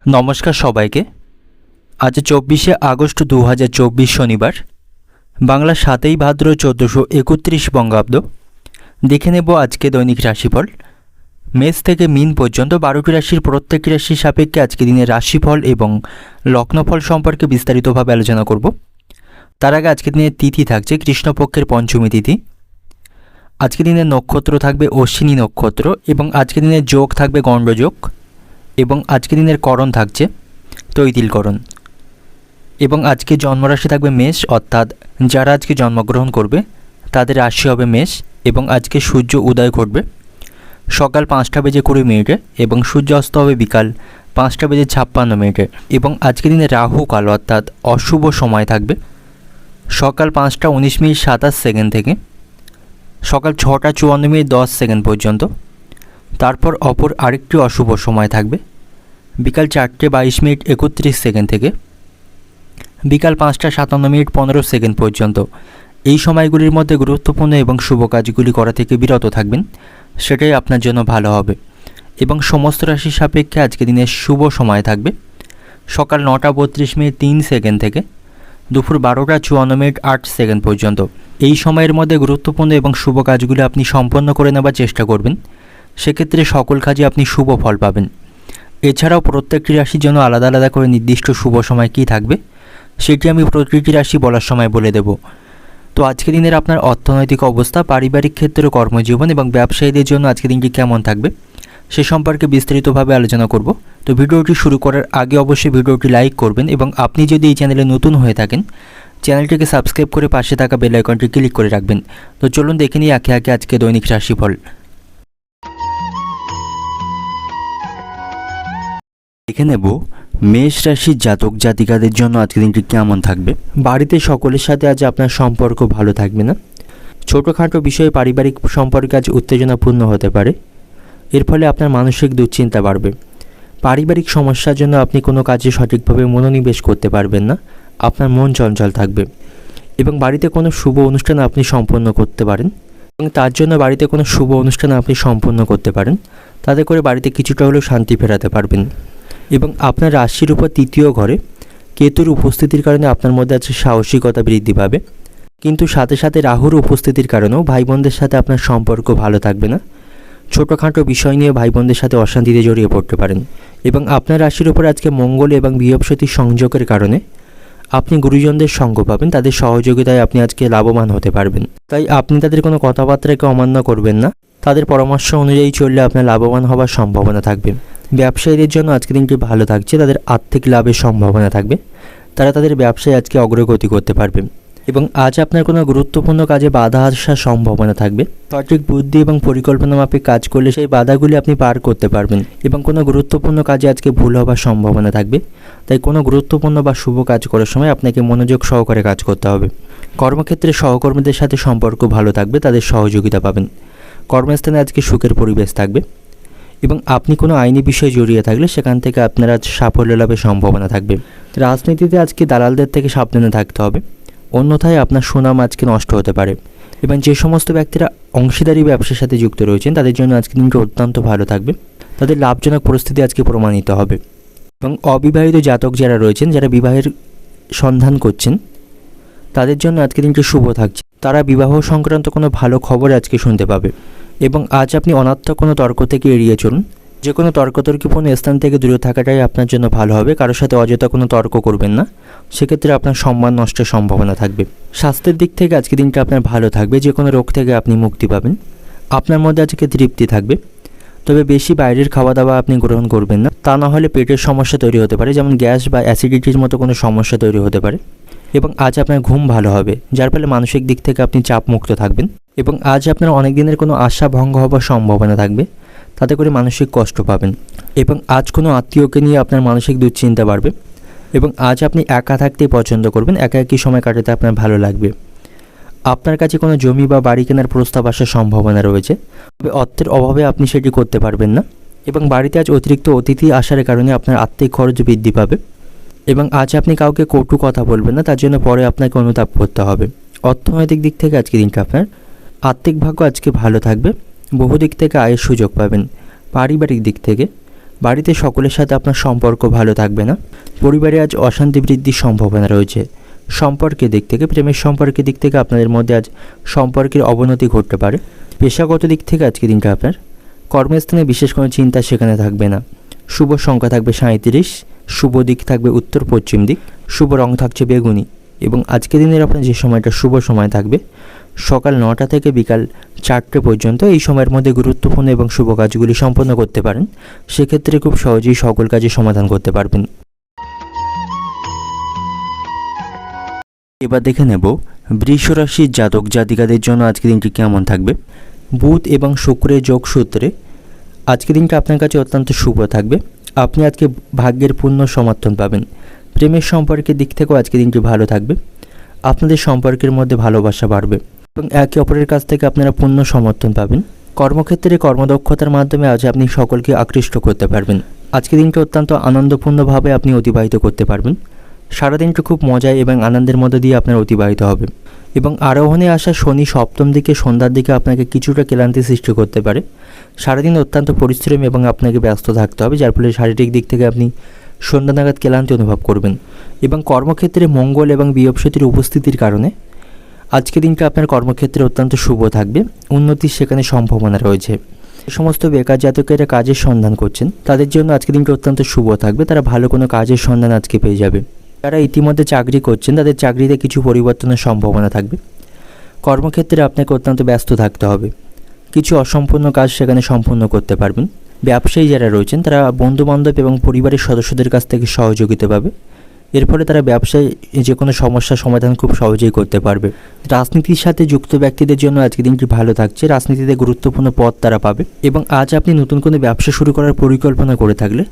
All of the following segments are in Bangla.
নমস্কার সবাইকে। আজ 24শে আগস্ট 2024 শনিবার, বাংলা 7ই ভাদ্র 1431 বঙ্গাব্দ। দেখে নেব আজকে দৈনিক রাশিফল। মেষ থেকে মীন পর্যন্ত 12টি রাশির প্রত্যেকটি রাশির সাপেক্ষে আজকে দিনের রাশিফল এবং লগ্নফল সম্পর্কে বিস্তারিতভাবে আলোচনা করব। তার আগে আজকে দিনের তিথি থাকছে কৃষ্ণপক্ষের পঞ্চমী তিথি। আজকে দিনের নক্ষত্র থাকবে অশ্বিনী নক্ষত্র এবং আজকে দিনের যোগ থাকবে গণ্ডযোগ এবং আজকে দিনের করণ থাকছে তৈতিলকরণ। এবং আজকে জন্মরাশি থাকবে মেষ, অর্থাৎ যারা আজকে জন্মগ্রহণ করবে তাদের রাশি হবে মেষ। এবং আজকে সূর্য উদয় ঘটবে সকাল 5:20 এবং সূর্য অস্ত হবে বিকাল 5:56 এবং আজকে দিনে রাহু কাল অর্থাৎ অশুভ সময় থাকবে সকাল 5:19:27 থেকে সকাল 6:54:10 পর্যন্ত। তারপর অপর আরেকটি অশুভ সময় থাকবে বিকাল 4:22:31 থেকে বিকাল 5:57:15 পর্যন্ত। এই সময়গুলির মধ্যে গুরুত্বপূর্ণ এবং শুভ কাজগুলি করা থেকে বিরত থাকবেন, সেটাই আপনার জন্য ভালো হবে। এবং সমস্ত রাশির সাপেক্ষে আজকে দিনের শুভ সময় থাকবে সকাল 9:32:03 থেকে দুপুর 12:54:08 পর্যন্ত। এই সময়ের মধ্যে গুরুত্বপূর্ণ এবং শুভ কাজগুলি আপনি সম্পন্ন করে নেবার চেষ্টা করবেন, সেক্ষেত্রে সকল কাজে আপনি শুভ ফল পাবেন। এছাড়াও প্রত্যেকটি রাশির জন্য আলাদা আলাদা করে নির্দিষ্ট শুভ সময় কী থাকবে সেটি আমি প্রতিটি রাশি বলার সময় বলে দেব। তো আজকে দিনের আপনার অর্থনৈতিক অবস্থা, পারিবারিক ক্ষেত্রে, কর্মজীবন এবং ব্যবসায়ীদের জন্য আজকে দিনটি কেমন থাকবে সে সম্পর্কে বিস্তারিতভাবে আলোচনা করব। তো ভিডিওটি শুরু করার আগে অবশ্যই ভিডিওটি লাইক করবেন এবং আপনি যদি এই চ্যানেলে নতুন হয়ে থাকেন চ্যানেলটিকে সাবস্ক্রাইব করে পাশে থাকা বেল আইকনটি ক্লিক করে রাখবেন। তো চলুন দেখে নিই একে একে আজকে দৈনিক রাশিফল। দেখে নেব মেষ রাশির জাতক জাতিকাদের জন্য আজকের দিনটি কেমন থাকবে। বাড়িতে সকলের সাথে আজ আপনার সম্পর্ক ভালো থাকবে না। ছোটোখাটো বিষয়ে পারিবারিক সম্পর্কে আজ উত্তেজনাপূর্ণ হতে পারে, এর ফলে আপনার মানসিক দুশ্চিন্তা বাড়বে। পারিবারিক সমস্যার জন্য আপনি কোনো কাজে সঠিকভাবে মনোনিবেশ করতে পারবেন না, আপনার মন চঞ্চল থাকবে। এবং বাড়িতে কোনো শুভ অনুষ্ঠান আপনি সম্পন্ন করতে পারেন এবং তার জন্য বাড়িতে কোনো শুভ অনুষ্ঠান আপনি সম্পন্ন করতে পারেন, তাতে করে বাড়িতে কিছুটা হলেও শান্তি ফেরাতে পারবেন। এবং আপনার রাশির উপর তৃতীয় ঘরে কেতুর উপস্থিতির কারণে আপনার মধ্যে আছে সাহসিকতা বৃদ্ধি পাবে, কিন্তু সাথে সাথে রাহুর উপস্থিতির কারণেও ভাই বোনদের সাথে আপনার সম্পর্ক ভালো থাকবে না। ছোটোখাটো বিষয় নিয়ে ভাই বোনদের সাথে অশান্তিতে জড়িয়ে পড়তে পারেন। এবং আপনার রাশির উপর আজকে মঙ্গল এবং বৃহস্পতির সংযোগের কারণে আপনি গুরুজনদের সঙ্গ পাবেন, তাদের সহযোগিতায় আপনি আজকে লাভবান হতে পারবেন। তাই আপনি তাদের কোনো কথাবার্তাকে অমান্য করবেন না, তাদের পরামর্শ অনুযায়ী চললে আপনার লাভবান হওয়ার সম্ভাবনা থাকবে। ব্যবসায়ীদের জন্য আজকে দিনটি ভালো থাকছে, তাদের আর্থিক লাভের সম্ভাবনা থাকবে, তারা তাদের ব্যবসায় আজকে অগ্রগতি করতে পারবে। এবং আজ আপনার কোনো গুরুত্বপূর্ণ কাজে বাধা আসার সম্ভাবনা থাকবে। সঠিক বুদ্ধি এবং পরিকল্পনা মাফিক কাজ করলে সেই বাধাগুলি আপনি পার করতে পারবেন। এবং কোনো গুরুত্বপূর্ণ কাজে আজকে ভুল হওয়ার সম্ভাবনা থাকবে, তাই কোনো গুরুত্বপূর্ণ বা শুভ কাজ করার সময় আপনাকে মনোযোগ সহকারে কাজ করতে হবে। কর্মক্ষেত্রে সহকর্মীদের সাথে সম্পর্ক ভালো থাকবে, তাদের সহযোগিতা পাবেন। কর্মস্থানে আজকে সুখের পরিবেশ থাকবে এবং আপনি কোনো আইনি বিষয়ে জড়িয়ে থাকলে সেখান থেকে আপনার আজ সাফল্য লাভের সম্ভাবনা থাকবে। রাজনীতিতে আজকে দালালদের থেকে সাবধানে থাকতে হবে, অন্যথায় আপনার সুনাম আজকে নষ্ট হতে পারে। এবং যে সমস্ত ব্যক্তিরা অংশীদারি ব্যবসার সাথে যুক্ত রয়েছেন তাদের জন্য আজকে দিনটি অত্যন্ত ভালো থাকবে, তাদের লাভজনক পরিস্থিতি আজকে প্রমাণিত হবে। এবং অবিবাহিত জাতক যারা রয়েছেন, যারা বিবাহের সন্ধান করছেন, তাদের জন্য আজকে দিনটি শুভ থাকছে, তারা বিবাহ সংক্রান্ত কোনো ভালো খবর আজকে শুনতে পাবে। এবং আজ আপনি অনর্থক কোনো তর্ক থেকে এড়িয়ে চলুন, যে কোনো তর্কতর্কিপূর্ণ স্থান থেকে দূরে থাকাটাই আপনার জন্য ভালো হবে। কারোর সাথে অযথা কোনো তর্ক করবেন না, সেক্ষেত্রে আপনার সম্মান নষ্টের সম্ভাবনা থাকবে। স্বাস্থ্যের দিক থেকে আজকে দিনটা আপনার ভালো থাকবে, যে কোনো রোগ থেকে আপনি মুক্তি পাবেন, আপনার মধ্যে আজকে তৃপ্তি থাকবে। তবে বেশি বাইরের খাওয়া দাওয়া আপনি গ্রহণ করবেন না, তা না হলে পেটের সমস্যা তৈরি হতে পারে, যেমন গ্যাস বা অ্যাসিডিটির মতো কোনো সমস্যা তৈরি হতে পারে। এবং আজ আপনার ঘুম ভালো হবে, যার ফলে মানসিক দিক থেকে আপনি চাপমুক্ত থাকবেন। এবং আজ আপনার অনেক দিনের কোনো আশা ভঙ্গ হওয়ার সম্ভাবনা থাকবে, তাতে করে মানসিক কষ্ট পাবেন। এবং আজ কোনো আত্মীয়কে নিয়ে আপনার মানসিক দুশ্চিন্তা বাড়বে। এবং আজ আপনি একা থাকতেই পছন্দ করবেন, একা একই সময় কাটাতে আপনার ভালো লাগবে। আপনার কাছে কোনো জমি বা বাড়ি কেনার প্রস্তাব আসার সম্ভাবনা রয়েছে, তবে অর্থের অভাবে আপনি সেটি করতে পারবেন না। এবং বাড়িতে আজ অতিরিক্ত অতিথি আসার কারণে আপনার আর্থিক খরচ বৃদ্ধি পাবে। এবং আজ আপনি কাউকে কটু কথা বলবেন না, তার জন্য পরে আপনাকে অনুতাপ করতে হবে। অর্থনৈতিক দিক থেকে আজকে দিনটা আপনার আর্থিক ভাগ্য আজকে ভালো থাকবে, বহু দিক থেকে আয়ের সুযোগ পাবেন। পারিবারিক দিক থেকে বাড়িতে সকলের সাথে আপনার সম্পর্ক ভালো থাকবে না। পরিবারে আজ অশান্তি বৃদ্ধির সম্ভাবনা রয়েছে। সম্পর্কের দিক থেকে, প্রেমের সম্পর্কের দিক থেকে আপনাদের মধ্যে আজ সম্পর্কের অবনতি ঘটতে পারে। পেশাগত দিক থেকে আজকে দিনটা আপনার কর্মস্থানে বিশেষ কোনো চিন্তা সেখানে থাকবে না। শুভ সংখ্যা থাকবে 37, শুভ দিক থাকবে উত্তর পশ্চিম দিক, শুভ রং থাকছে বেগুনি। এবং আজকে দিনের আপনার যে সময়টা শুভ সময় থাকবে সকাল 9টা থেকে বিকাল 4টে পর্যন্ত। এই সময়ের মধ্যে গুরুত্বপূর্ণ এবং শুভ কাজগুলি সম্পন্ন করতে পারেন। সেক্ষেত্রে খুব সহজেই সকল কাজে সমাধান করতে পারবেন। এবার দেখে নেব বৃষ রাশির জাতক জাতিকাদের জন্য আজকে দিনটি কেমন থাকবে। বুধ এবং শুক্রের যোগসূত্রে আজকে দিনটা আপনার কাছে অত্যন্ত শুভ থাকবে। আপনি আজকে ভাগ্যের পূর্ণ সমর্থন পাবেন। প্রেমের সম্পর্কের দিক থেকেও আজকে দিনটি ভালো থাকবে। আপনাদের সম্পর্কের মধ্যে ভালোবাসা বাড়বে এবং একে অপরের কাছ থেকে আপনারা পূর্ণ সমর্থন পাবেন। কর্মক্ষেত্রে কর্মদক্ষতার মাধ্যমে আজ আপনি সকলকে আকৃষ্ট করতে পারবেন। আজকে দিনটা অত্যন্ত আনন্দপূর্ণভাবে আপনি অতিবাহিত করতে পারবেন। সারাদিনটা খুব মজায় এবং আনন্দের মধ্যে দিয়ে আপনার অতিবাহিত হবে। এবং আরোহণে আসা শনি সপ্তম দিকে সন্ধ্যার দিকে আপনাকে কিছুটা ক্লান্তি সৃষ্টি করতে পারে। সারাদিন অত্যন্ত পরিশ্রম এবং আপনাকে ব্যস্ত থাকতে হবে, যার ফলে শারীরিক দিক থেকে আপনি সন্ধ্যা নাগাদ ক্লান্তি অনুভব করবেন। এবং কর্মক্ষেত্রে মঙ্গল এবং বৃহস্পতির উপস্থিতির কারণে আজকে দিনটা আপনার কর্মক্ষেত্রে অত্যন্ত শুভ থাকবে। উন্নতির সেখানে সম্ভাবনা রয়েছে। যে সমস্ত বেকার জাতকেরা কাজের সন্ধান করছেন তাদের জন্য আজকে দিনটা অত্যন্ত শুভ থাকবে। তারা ভালো কোনো কাজের সন্ধান আজকে পেয়ে যাবে। যারা ইতিমধ্যে চাকরি করছেন তাদের চাকরিতে কিছু পরিবর্তনের সম্ভাবনা থাকবে। কর্মক্ষেত্রে আপনাকে অত্যন্ত ব্যস্ত থাকতে হবে। কিছু অসম্পূর্ণ কাজ সেখানে সম্পূর্ণ করতে পারবেন। ব্যবসায়ী যারা রয়েছেন তারা বন্ধুবান্ধব এবং পরিবারের সদস্যদের কাছ থেকে সহযোগিতা পাবে। এর ফলে তারা ব্যবসায় যে কোনো সমস্যার সমাধান খুব সহজেই করতে পারবে। রাজনীতির সাথে যুক্ত ব্যক্তিদের জন্য আজকে দিনটি ভালো থাকছে। রাজনীতিতে গুরুত্বপূর্ণ পদ তারা পাবে। এবং আজ আপনি নতুন কোনো ব্যবসা শুরু করার পরিকল্পনা করে থাকলে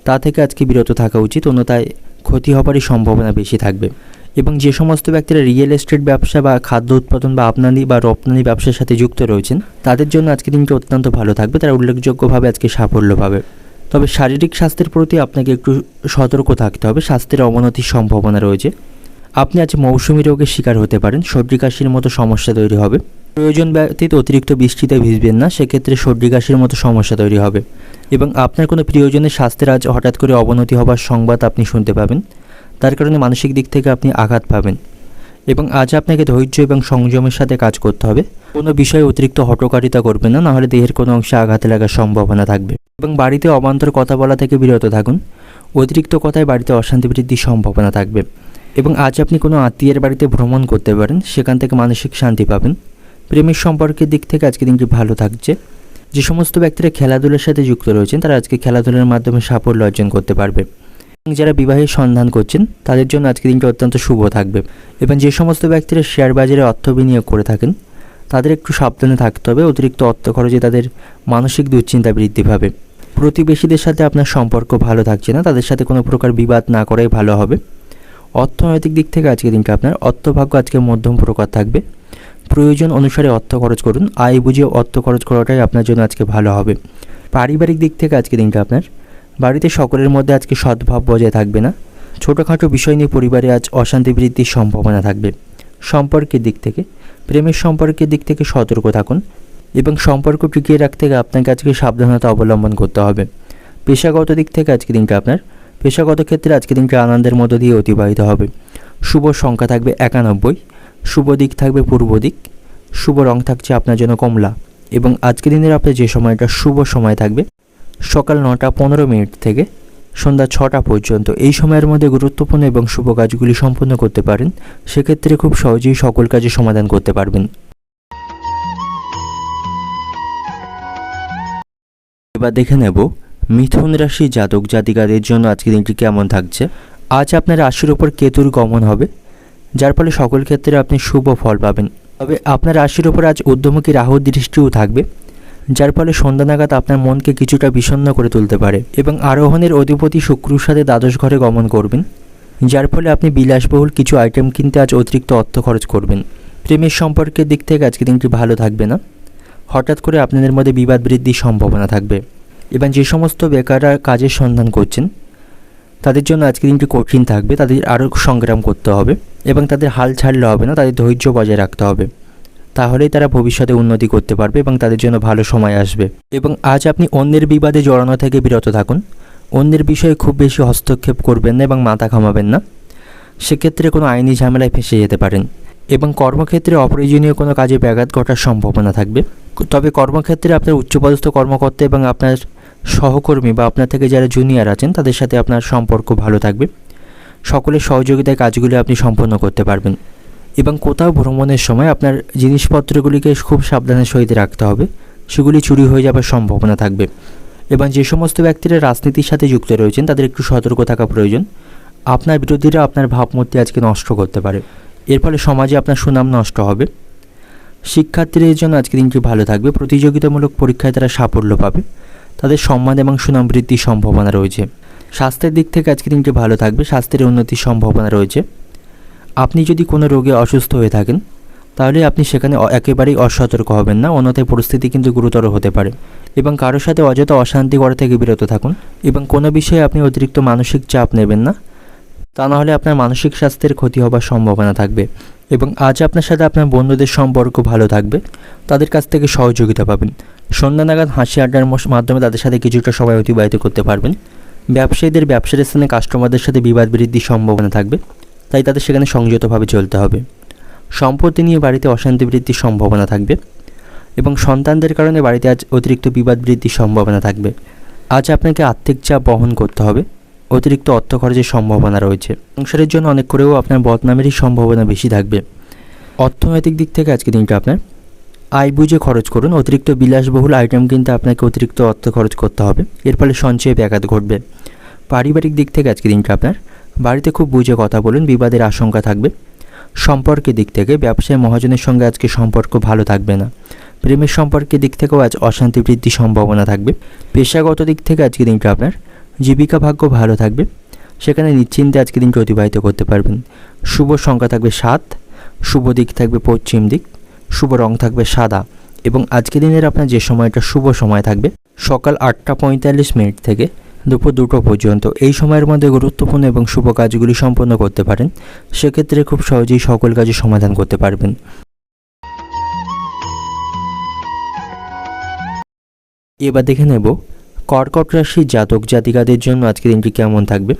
তা থেকে আজকে বিরত থাকা উচিত, অন্যথায় ক্ষতি হবারই সম্ভাবনা বেশি থাকবে। এবং যে সমস্ত ব্যক্তিরা রিয়েল এস্টেট ব্যবসা বা খাদ্য উৎপাদন বা আমদানি বা রপ্তানি ব্যবসার সাথে যুক্ত রয়েছেন তাদের জন্য আজকে দিনটি অত্যন্ত ভালো থাকবে। তারা উল্লেখযোগ্যভাবে আজকে সাফল্য পাবে। তবে শারীরিক স্বাস্থ্যের প্রতি আপনাকে একটু সতর্ক থাকতে হবে। স্বাস্থ্যের অবনতির সম্ভাবনা রয়েছে। আপনি আজ মৌসুমি রোগের শিকার হতে পারেন। সর্দি কাশির মতো সমস্যা তৈরি হবে। প্রয়োজন ব্যতীত অতিরিক্ত বৃষ্টিতে ভিজবেন না, সেক্ষেত্রে সর্দি কাশির মতো সমস্যা তৈরি হবে। এবং আপনার কোনো প্রিয়জনের স্বাস্থ্যের আজ হঠাৎ করে অবনতি হবার সংবাদ আপনি শুনতে পাবেন। তার কারণে মানসিক দিক থেকে আপনি আঘাত পাবেন। এবং আজ আপনাকে ধৈর্য এবং সংযমের সাথে কাজ করতে হবে। কোনো বিষয়ে অতিরিক্ত হঠকারিতা করবেন না, নাহলে দেহের কোনো অংশে আঘাত লাগার সম্ভাবনা থাকবে। এবং বাড়িতে অবান্তর কথা বলা থেকে বিরত থাকুন। অতিরিক্ত কথায় বাড়িতে অশান্তি বৃদ্ধির সম্ভাবনা থাকবে। এবং আজ আপনি কোনো আত্মীয়ের বাড়িতে ভ্রমণ করতে পারেন, সেখান থেকে মানসিক শান্তি পাবেন। প্রেমের সম্পর্কের দিক থেকে আজকে দিনটি ভালো থাকছে। যে সমস্ত ব্যক্তিরা খেলাধুলার সাথে যুক্ত রয়েছেন তারা আজকে খেলাধুলার মাধ্যমে সাফল্য অর্জন করতে পারবে। এবং যারা বিবাহের সন্ধান করছেন তাদের জন্য আজকে দিনটি অত্যন্ত শুভ থাকবে। এবং যে সমস্ত ব্যক্তিরা শেয়ার বাজারে অর্থ বিনিয়োগ করে থাকেন তাদের একটু সাবধানে থাকতে হবে। অতিরিক্ত অর্থ খরচে তাদের মানসিক দুশ্চিন্তা বৃদ্ধি পাবে। প্রতিবেশীদের সাথে আপনার সম্পর্ক ভালো থাকছে না, তাদের সাথে কোনো প্রকার বিবাদ না করাই ভালো হবে। অর্থনৈতিক দিক থেকে আজকে দিনটা আপনার অর্থভাগ্য আজকে মধ্যম প্রকার থাকবে। প্রয়োজন অনুসারে অর্থ খরচ করুন। আয় বুঝে অর্থ খরচ করাটাই আপনার জন্য আজকে ভালো হবে। পারিবারিক দিক থেকে আজকে দিনটা আপনার বাড়িতে সকলের মধ্যে আজকে সদ্ভাব বজায় থাকবে না। ছোটোখাটো বিষয় নিয়ে পরিবারে আজ অশান্তি বৃদ্ধির সম্ভাবনা থাকবে। সম্পর্কের দিক থেকে, প্রেমের সম্পর্কের দিক থেকে সতর্ক থাকুন। এবং সম্পর্ক টিকিয়ে রাখতে আপনাকে আজকে সাবধানতা অবলম্বন করতে হবে। পেশাগত দিক থেকে আজকে দিনটা আপনার পেশাগত ক্ষেত্রে আজকে দিনটা আনন্দের মধ্য দিয়ে অতিবাহিত হবে। শুভ সংখ্যা থাকবে 91, শুভ দিক থাকবে পূর্ব দিক, শুভ রং থাকছে আপনার জন্য কমলা। এবং আজকে দিনের আপনার যে সময়টা শুভ সময় থাকবে সকাল 9টা 15 মিনিট থেকে সন্ধ্যা 6টা পর্যন্ত। এই সময়ের মধ্যে গুরুত্বপূর্ণ এবং শুভ কাজগুলি সম্পন্ন করতে পারেন। সেক্ষেত্রে খুব সহজেই সকল কাজে সমাধান করতে পারবেন। এবার দেখে নেব মিথুন রাশি জাতক জাতিকাদের জন্য আজকে দিনটি কেমন থাকছে। আজ আপনার রাশির ওপর কেতুর গমন হবে, যার ফলে সকল ক্ষেত্রে আপনি শুভ ফল পাবেন। তবে আপনার রাশির ওপর আজ ঊর্ধ্বমুখী রাহুর দৃষ্টিও থাকবে, যার ফলে সন্ধ্যা নাগাদ আপনার মনকে কিছুটা বিষণ্ণ করে তুলতে পারে। এবং আরোহণের অধিপতি শুক্রর সাথে দ্বাদশ ঘরে গমন করবেন, যার ফলে আপনি বিলাসবহুল কিছু আইটেম কিনতে আজ অতিরিক্ত অর্থ খরচ করবেন। প্রেমের সম্পর্কের দিক থেকে আজকে দিনটি ভালো থাকবে না। হঠাৎ করে আপনাদের মধ্যে বিবাদ বৃদ্ধির সম্ভাবনা থাকবে। এবং যে সমস্ত বেকাররা কাজের সন্ধান করছেন তাদের জন্য আজকে দিনটি কঠিন থাকবে। তাদের আরও সংগ্রাম করতে হবে এবং তাদের হাল ছাড়লে হবে না, তাদের ধৈর্য বজায় রাখতে হবে। তাহলেই তারা ভবিষ্যতে উন্নতি করতে পারবে এবং তাদের জন্য ভালো সময় আসবে। এবং আজ আপনি অন্যের বিবাদে জড়ানো থেকে বিরত থাকুন। অন্যের বিষয়ে খুব বেশি হস্তক্ষেপ করবেন না এবং মাথা ঘামাবেন না, সেক্ষেত্রে কোনো আইনি ঝামেলায় ফেঁসে যেতে পারেন। এবং কর্মক্ষেত্রে অপ্রয়োজনীয় কোনো কাজে ব্যাঘাত ঘটার সম্ভাবনা থাকবে। তবে কর্মক্ষেত্রে আপনার উচ্চপদস্থ কর্মকর্তা এবং আপনার সহকর্মী বা আপনার থেকে যারা জুনিয়র আছেন তাদের সাথে আপনার সম্পর্ক ভালো থাকবে। সকলের সহযোগিতায় কাজগুলি আপনি সম্পন্ন করতে পারবেন। এবং কোথাও ভ্রমণের সময় আপনার জিনিসপত্রগুলিকে খুব সাবধানের সহিত রাখতে হবে, সেগুলি চুরি হয়ে যাওয়ার সম্ভাবনা থাকবে। এবং যে সমস্ত ব্যক্তিরা রাজনীতির সাথে যুক্ত রয়েছেন তাদের একটু সতর্ক থাকা প্রয়োজন। আপনার বিরোধীরা আপনার ভাবমূর্তি আজকে নষ্ট করতে পারে, এর ফলে সমাজে আপনার সুনাম নষ্ট হবে। শিক্ষার্থীদের জন্য আজকে দিনটি ভালো থাকবে। প্রতিযোগিতামূলক পরীক্ষায় তারা সাফল্য পাবে, তাদের সম্মান এবং সুনাম বৃদ্ধির সম্ভাবনা রয়েছে। স্বাস্থ্যের দিক থেকে আজকে দিনটি ভালো থাকবে, স্বাস্থ্যের উন্নতির সম্ভাবনা রয়েছে। আপনি যদি কোনো রোগে অসুস্থ হয়ে থাকেন তাহলে আপনি সেখানে একেবারেই অসতর্ক হবেন না, অন্যথায় পরিস্থিতি কিন্তু গুরুতর হতে পারে। এবং কারোর সাথে অযথা অশান্তি করা থেকে বিরত থাকুন। এবং কোনো বিষয়ে আপনি অতিরিক্ত মানসিক চাপ নেবেন না, তা নাহলে আপনার মানসিক স্বাস্থ্যের ক্ষতি হবার সম্ভাবনা থাকবে। এবং আজ আপনার সাথে আপনার বন্ধুদের সম্পর্ক ভালো থাকবে, তাদের কাছ থেকে সহযোগিতা পাবেন। সন্ধ্যা নাগাদ হাসি আড্ডার মাধ্যমে তাদের সাথে কিছুটা সময় অতিবাহিত করতে পারবেন। ব্যবসায়ীদের ব্যবসার স্থানে কাস্টমারদের সাথে বিবাদ বৃদ্ধির সম্ভাবনা থাকবে, তাই তাদের সেখানে সংযতভাবে চলতে হবে। সম্পত্তি নিয়ে বাড়িতে অশান্তি বৃদ্ধির সম্ভাবনা থাকবে এবং সন্তানদের কারণে বাড়িতে আজ অতিরিক্ত বিবাদ বৃদ্ধির সম্ভাবনা থাকবে। আজ আপনাকে আর্থিক চাপ বহন করতে হবে, অতিরিক্ত অর্থ খরচের সম্ভাবনা রয়েছে। সংসারের জন্য অনেক করেও আপনার বদনামেরই সম্ভাবনা বেশি থাকবে। অর্থনৈতিক দিক থেকে আজকে দিনটা আপনার আয় বুঝে খরচ করুন। অতিরিক্ত বিলাসবহুল আইটেম কিনতে আপনাকে অতিরিক্ত অর্থ খরচ করতে হবে, এর ফলে সঞ্চয়ে ব্যাঘাত ঘটবে। পারিবারিক দিক থেকে আজকে দিনটা আপনার বাড়িতে খুব বুঝে কথা বলুন, বিবাদের আশঙ্কা থাকবে। সম্পর্কের দিক থেকে ব্যবসায় মহাজনের সঙ্গে আজকে সম্পর্ক ভালো থাকবে না। প্রেমের সম্পর্কের দিক থেকেও আজ অশান্তি বৃদ্ধির সম্ভাবনা থাকবে। পেশাগত দিক থেকে আজকে দিনটা আপনার জীবিকা ভাগ্য ভালো থাকবে, সেখানে নিশ্চিন্তে আজকে দিনটি অতিবাহিত করতে পারবেন। শুভ সংখ্যা থাকবে 7, শুভ দিক থাকবে পশ্চিম দিক, শুভ রং থাকবে সাদা। এবং আজকে দিনের আপনার যে সময়টা শুভ সময় থাকবে সকাল 8:45 থেকে দুপুর 2টো পর্যন্ত, এই সময়ের মধ্যে গুরুত্বপূর্ণ এবং শুভ কাজগুলি সম্পন্ন করতে পারেন। সেক্ষেত্রে খুব সহজেই সকল কাজে সমাধান করতে পারবেন। এবার দেখে নেব কর্কট রাশির জাতক জাতিকাদের জন্য আজকে দিনটি কেমন থাকবে।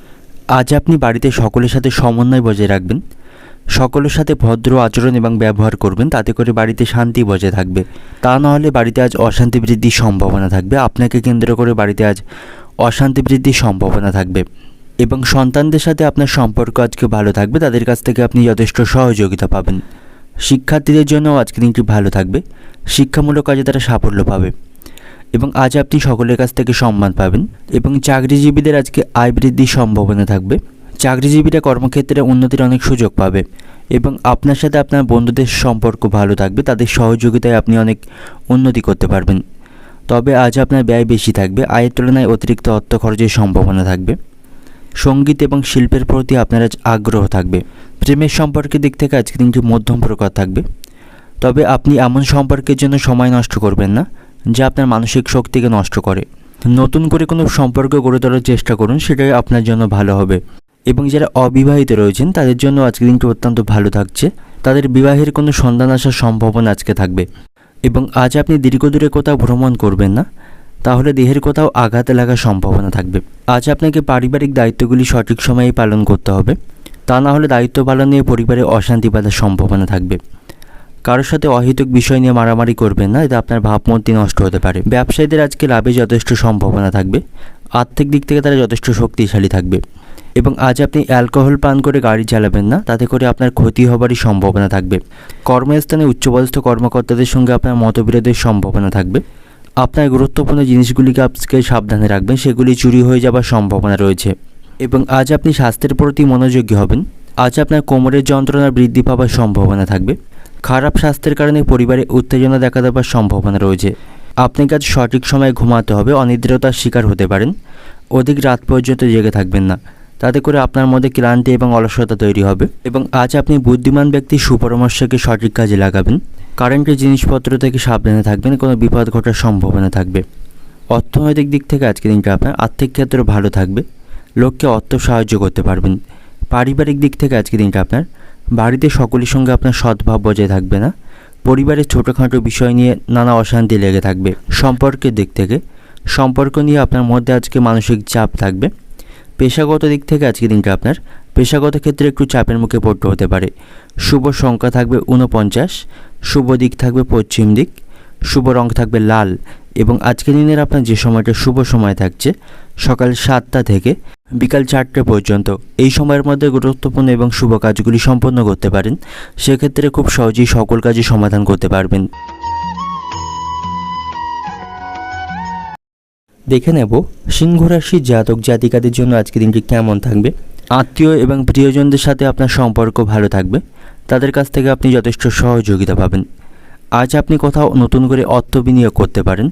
আজ আপনি বাড়িতে সকলের সাথে সমন্বয় বজায় রাখবেন, সকলের সাথে ভদ্র আচরণ এবং ব্যবহার করবেন, তাতে করে বাড়িতে শান্তি বজায় থাকবে। তা নাহলে বাড়িতে আজ অশান্তি বৃদ্ধির সম্ভাবনা থাকবে। আপনাকে কেন্দ্র করে বাড়িতে আজ অশান্তি বৃদ্ধির সম্ভাবনা থাকবে। এবং সন্তানদের সাথে আপনার সম্পর্ক আজকে ভালো থাকবে, তাদের কাছ থেকে আপনি যথেষ্ট সহযোগিতা পাবেন। শিক্ষার্থীদের জন্যও আজকে দিনটি ভালো থাকবে, শিক্ষামূলক কাজে তারা সাফল্য পাবে এবং আজ আপনি সকলের কাছ থেকে সম্মান পাবেন। এবং চাকরিজীবীদের আজকে আয় বৃদ্ধির সম্ভাবনা থাকবে। চাকরিজীবীরা কর্মক্ষেত্রে উন্নতির অনেক সুযোগ পাবে এবং আপনার সাথে আপনার বন্ধুদের সম্পর্ক ভালো থাকবে, তাদের সহযোগিতায় আপনি অনেক উন্নতি করতে পারবেন। তবে আজ আপনার ব্যয় বেশি থাকবে, আয়ের তুলনায় অতিরিক্ত অর্থ খরচের সম্ভাবনা থাকবে। সঙ্গীত এবং শিল্পের প্রতি আপনার আজ আগ্রহ থাকবে। প্রেমের সম্পর্কের দিক থেকে আজকে দিনটি মধ্যম প্রকার থাকবে, তবে আপনি এমন সম্পর্কের জন্য সময় নষ্ট করবেন না যা আপনার মানসিক শক্তিকে নষ্ট করে। নতুন করে কোনো সম্পর্ক গড়ে তোলার চেষ্টা করুন, সেটাই আপনার জন্য ভালো হবে। এবং যারা অবিবাহিত রয়েছেন তাদের জন্য আজকে দিনটি অত্যন্ত ভালো থাকছে, তাদের বিবাহের কোনো সন্ধান আসার সম্ভাবনা আজকে থাকবে। এবং আজ আপনি দীর্ঘ দূরে কোথাও ভ্রমণ করবেন না, তাহলে দেহের কোথাও আঘাত লাগার সম্ভাবনা থাকবে। আজ আপনাকে পারিবারিক দায়িত্বগুলি সঠিক সময়ে পালন করতে হবে, তা না হলে দায়িত্ব পালন নিয়ে পরিবারে অশান্তি বাঁধার সম্ভাবনা থাকবে। কারোর সাথে অহেতুক বিষয় নিয়ে মারামারি করবেন না, এতে আপনার ভাবমূর্তি নষ্ট হতে পারে। ব্যবসায়ীদের আজকে লাভে যথেষ্ট সম্ভাবনা থাকবে, আর্থিক দিক থেকে তারা যথেষ্ট শক্তিশালী থাকবে। এবং আজ আপনি অ্যালকোহল পান করে গাড়ি চালাবেন না, তাতে করে আপনার ক্ষতি হবারই সম্ভাবনা থাকবে। কর্মস্থানে উচ্চপদস্থ কর্মকর্তাদের সঙ্গে আপনার মতবিরোধের সম্ভাবনা থাকবে। আপনার গুরুত্বপূর্ণ জিনিসগুলিকে আজকে সাবধানে রাখবেন, সেগুলি চুরি হয়ে যাবার সম্ভাবনা রয়েছে। এবং আজ আপনি স্বাস্থ্যের প্রতি মনোযোগী হবেন। আজ আপনার কোমরের যন্ত্রণা বৃদ্ধি পাওয়ার সম্ভাবনা থাকবে। খারাপ স্বাস্থ্যের কারণে পরিবারে উত্তেজনা দেখা দেওয়ার সম্ভাবনা রয়েছে। আপনাকে আজ সঠিক সময়ে ঘুমাতে হবে, অনিদ্রতার শিকার হতে পারেন। অধিক রাত পর্যন্ত জেগে থাকবেন না, তাতে করে আপনার মধ্যে ক্লান্তি এবং অলসতা তৈরি হবে। এবং আজ আপনি বুদ্ধিমান ব্যক্তির সুপরামর্শকে সঠিক কাজে লাগাবেন। কারেন্টের জিনিসপত্র থেকে সাবধানে থাকবেন, কোনো বিপদ ঘটার সম্ভাবনা থাকবে। অর্থনৈতিক দিক থেকে আজকে দিনটা আপনার আর্থিক ক্ষেত্রে ভালো থাকবে, লোককে অর্থ সাহায্য করতে পারবেন। পারিবারিক দিক থেকে আজকে দিনটা আপনার বাড়িতে সকলের সঙ্গে আপনার সদ্ভাব বজায় থাকবে না, পরিবারের ছোটোখাটো বিষয় নিয়ে নানা অশান্তি লেগে থাকবে। সম্পর্কের দিক থেকে সম্পর্ক নিয়ে আপনার মধ্যে আজকে মানসিক চাপ থাকবে। পেশাগত দিক থেকে আজকে দিনটা আপনার পেশাগত ক্ষেত্রে একটু চাপের মুখে পড়তে হতে পারে। শুভ সংখ্যা থাকবে 49, শুভ দিক থাকবে পশ্চিম দিক, শুভ রং থাকবে লাল এবং আজকের দিনের আপনার যে সময়টা শুভ সময় থাকছে সকাল 7টা থেকে বিকাল 4টে পর্যন্ত, এই সময়ের মধ্যে গুরুত্বপূর্ণ এবং শুভ কাজগুলি সম্পন্ন করতে পারেন। সেক্ষেত্রে খুব সহজেই সকল কাজই সমাধান করতে পারবেন। দেখে নেব সিংহ রাশির জাতক জাতিকাদের জন্য আজকের দিনটি কেমন থাকবে। আত্মীয় এবং প্রিয়জনদের সাথে আপনার সম্পর্ক ভালো থাকবে, তাদের কাছ থেকে আপনি যথেষ্ট সহযোগিতা পাবেন। আজ আপনি কোথাও নতুন করে অর্থ বিনিয়োগ করতে পারেন,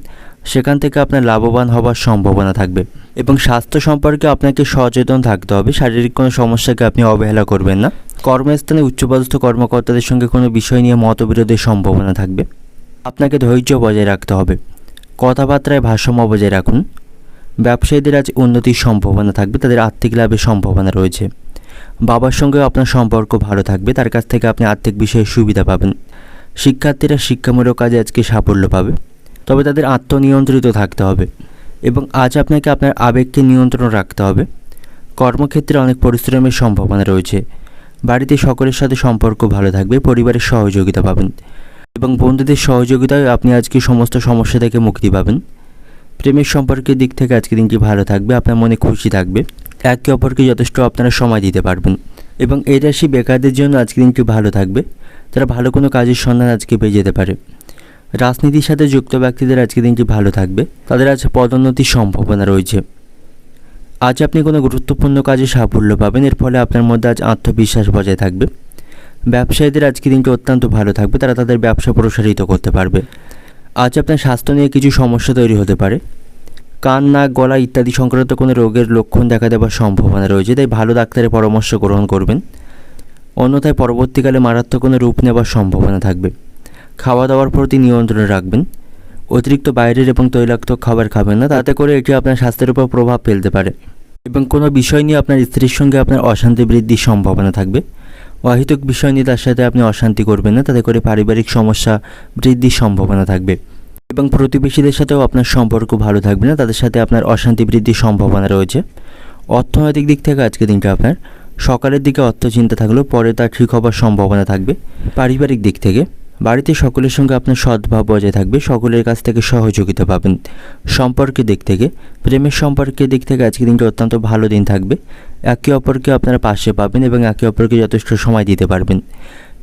সেখান থেকে আপনার লাভবান হওয়ার সম্ভাবনা থাকবে। এবং স্বাস্থ্য সম্পর্কে আপনাকে সচেতন থাকতে হবে, শারীরিক কোনো সমস্যাকে আপনি অবহেলা করবেন না। কর্মস্থানে উচ্চপদস্থ কর্মকর্তাদের সঙ্গে কোনো বিষয় নিয়ে মতবিরোধের সম্ভাবনা থাকবে। আপনাকে ধৈর্য বজায় রাখতে হবে, কথাবার্তায় ভারসাম্য বজায় রাখুন। ব্যবসায়ীদের আজ উন্নতির সম্ভাবনা থাকবে, তাদের আর্থিক লাভের সম্ভাবনা রয়েছে। বাবার সঙ্গেও আপনার সম্পর্ক ভালো থাকবে, তার কাছ থেকে আপনি আর্থিক বিষয়ে সুবিধা পাবেন। শিক্ষার্থীরা শিক্ষামূলক কাজে আজকে সাফল্য পাবে, তবে তাদের আত্মনিয়ন্ত্রিত থাকতে হবে এবং আজ আপনাকে আপনার আবেগকে নিয়ন্ত্রণ রাখতে হবে। কর্মক্ষেত্রে অনেক পরিশ্রমের সম্ভাবনা রয়েছে। বাড়িতে সকলের সাথে সম্পর্ক ভালো থাকবে, পরিবারের সহযোগিতা পাবেন এবং বন্ধুদের সহযোগিতায় আপনি আজকে সমস্ত সমস্যা থেকে মুক্তি পাবেন। প্রেমের সম্পর্কের দিক থেকে আজকে দিনটি ভালো থাকবে, আপনার মনে খুশি থাকবে, একে অপরকে যথেষ্ট আপনারা সময় দিতে পারবেন। এবং এই রাশি বেকারদের জন্য আজকে দিনটি ভালো থাকবে, তারা ভালো কোনো কাজের সন্ধান আজকে পেয়ে যেতে পারে। রাজনীতির সাথে যুক্ত ব্যক্তিদের আজকে দিনটি ভালো থাকবে, তাদের আজ পদোন্নতির সম্ভাবনা রয়েছে। আজ আপনি কোনো গুরুত্বপূর্ণ কাজে সাফল্য পাবেন, এর ফলে আপনার মধ্যে আজ আত্মবিশ্বাস বজায় থাকবে। ব্যবসায়ীদের আজকে দিনটি অত্যন্ত ভালো থাকবে, তারা তাদের ব্যবসা প্রসারিত করতে পারবে। আজ আপনার স্বাস্থ্য নিয়ে কিছু সমস্যা তৈরি হতে পারে, কান, নাক, গলা ইত্যাদি সংক্রান্ত কোনো রোগের লক্ষণ দেখা দেওয়ার সম্ভাবনা রয়েছে, তাই ভালো ডাক্তারের পরামর্শ গ্রহণ করবেন। অন্যথায় পরবর্তীকালে মারাত্মক কোনো রূপ নেওয়ার সম্ভাবনা থাকবে। খাওয়া দাওয়ার প্রতি নিয়ন্ত্রণ রাখবেন, অতিরিক্ত বাইরের এবং তৈলাক্ত খাবার খাবেন না, তাতে করে এটি আপনার স্বাস্থ্যের উপর প্রভাব ফেলতে পারে। এবং কোনো বিষয় নিয়ে আপনার স্ত্রীর সঙ্গে আপনার অশান্তি বৃদ্ধির সম্ভাবনা থাকবে। অহেতুক বিষয় নিয়ে তার সাথে আপনি অশান্তি করবেন না, তাতে করে পারিবারিক সমস্যা বৃদ্ধির সম্ভাবনা থাকবে। এবং প্রতিবেশীদের সাথেও আপনার সম্পর্ক ভালো থাকবে না, তাদের সাথে আপনার অশান্তি বৃদ্ধির সম্ভাবনা রয়েছে। অর্থনৈতিক দিক থেকে আজকে দিনটা আপনার সকালের দিকে অর্থ চিন্তা থাকলেও পরে তা ঠিক হবার সম্ভাবনা থাকবে। পারিবারিক দিক থেকে বাড়িতে সকলের সঙ্গে আপনার সদ্ভাব বজায় থাকবে, সকলের কাছ থেকে সহযোগিতা পাবেন। সম্পর্কের দিক থেকে প্রেমের সম্পর্কের দিক থেকে আজকে দিনটা অত্যন্ত ভালো দিন থাকবে, একে অপরকে আপনারা পাশে পাবেন এবং একে অপরকে যথেষ্ট সময় দিতে পারবেন।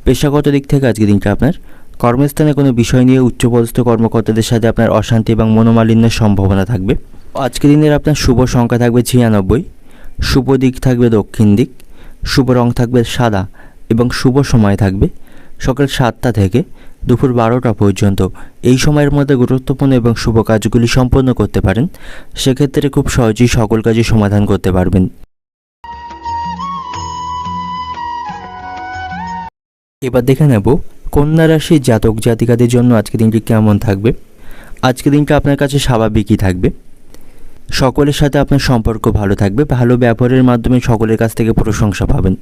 পেশাগত দিক থেকে আজকে দিনটা আপনার কর্মস্থানে কোনো বিষয় নিয়ে উচ্চপদস্থ কর্মকর্তাদের সাথে আপনার অশান্তি এবং মনোমালিন্যের সম্ভাবনা থাকবে। আজকে দিনের আপনার শুভ সংখ্যা থাকবে 96, শুভ দিক থাকবে দক্ষিণ দিক, শুভ রং থাকবে সাদা এবং শুভ সময় থাকবে সকাল 7টা থেকে দুপুর 12টা পর্যন্ত। এই সময়ের মধ্যে গুরুত্বপূর্ণ এবং শুভ কাজগুলি সম্পন্ন করতে পারেন, সেক্ষেত্রে খুব সহজেই সকল কাজই সমাধান করতে পারবেন। এবার দেখে নেব কন্যা রাশির জাতক জাতিকাদের জন্য আজকে দিনটি কেমন থাকবে। আজকে দিনটা আপনার কাছে স্বাভাবিকই থাকবে, সকলের সাথে আপনার সম্পর্ক ভালো থাকবে, ভালো ব্যবহারের মাধ্যমে সকলের কাছ থেকে প্রশংসা পাবেন।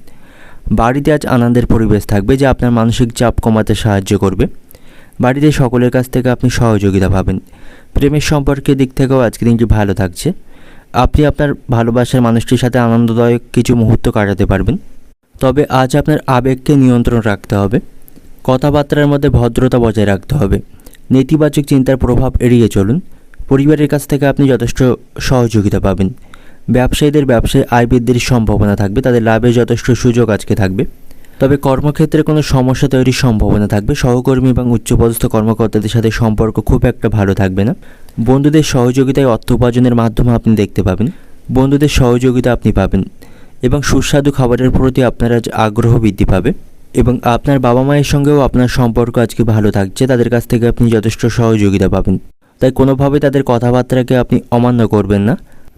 বাড়িতে আজ আনন্দের পরিবেশ থাকবে, যা আপনার মানসিক চাপ কমাতে সাহায্য করবে। বাড়িতে সকলের কাছ থেকে আপনি সহযোগিতা পাবেন। প্রেমের সম্পর্কের দিক থেকেও আজকে দিনটি ভালো থাকছে, আপনি আপনার ভালোবাসার মানুষটির সাথে আনন্দদায়ক কিছু মুহূর্ত কাটাতে পারবেন। তবে আজ আপনার আবেগকে নিয়ন্ত্রণ রাখতে হবে, কথাবার্তার মধ্যে ভদ্রতা বজায় রাখতে হবে, নেতিবাচক চিন্তার প্রভাব এড়িয়ে চলুন। পরিবারের কাছ থেকে আপনি যথেষ্ট সহযোগিতা পাবেন। ব্যবসায়ীদের ব্যবসায় আয় বৃদ্ধির সম্ভাবনা থাকবে, তাদের লাভের যথেষ্ট সুযোগ আজকে থাকবে। তবে কর্মক্ষেত্রে কোনো সমস্যা তৈরির সম্ভাবনা থাকবে, সহকর্মী এবং উচ্চপদস্থ কর্মকর্তাদের সাথে সম্পর্ক খুব একটা ভালো থাকবে না। বন্ধুদের সহযোগিতায় অর্থ উপার্জনের মাধ্যমে আপনি দেখতে পাবেন, বন্ধুদের সহযোগিতা আপনি পাবেন এবং সুস্বাদু খাবারের প্রতি আপনার আজ আগ্রহ বৃদ্ধি পাবে। এবং আপনার বাবা মায়ের সঙ্গেও আপনার সম্পর্ক আজকে ভালো থাকছে, তাদের কাছ থেকে আপনি যথেষ্ট সহযোগিতা পাবেন। তাই কোনোভাবে তাদের কথাবার্তাকে আপনি অমান্য করবেন না,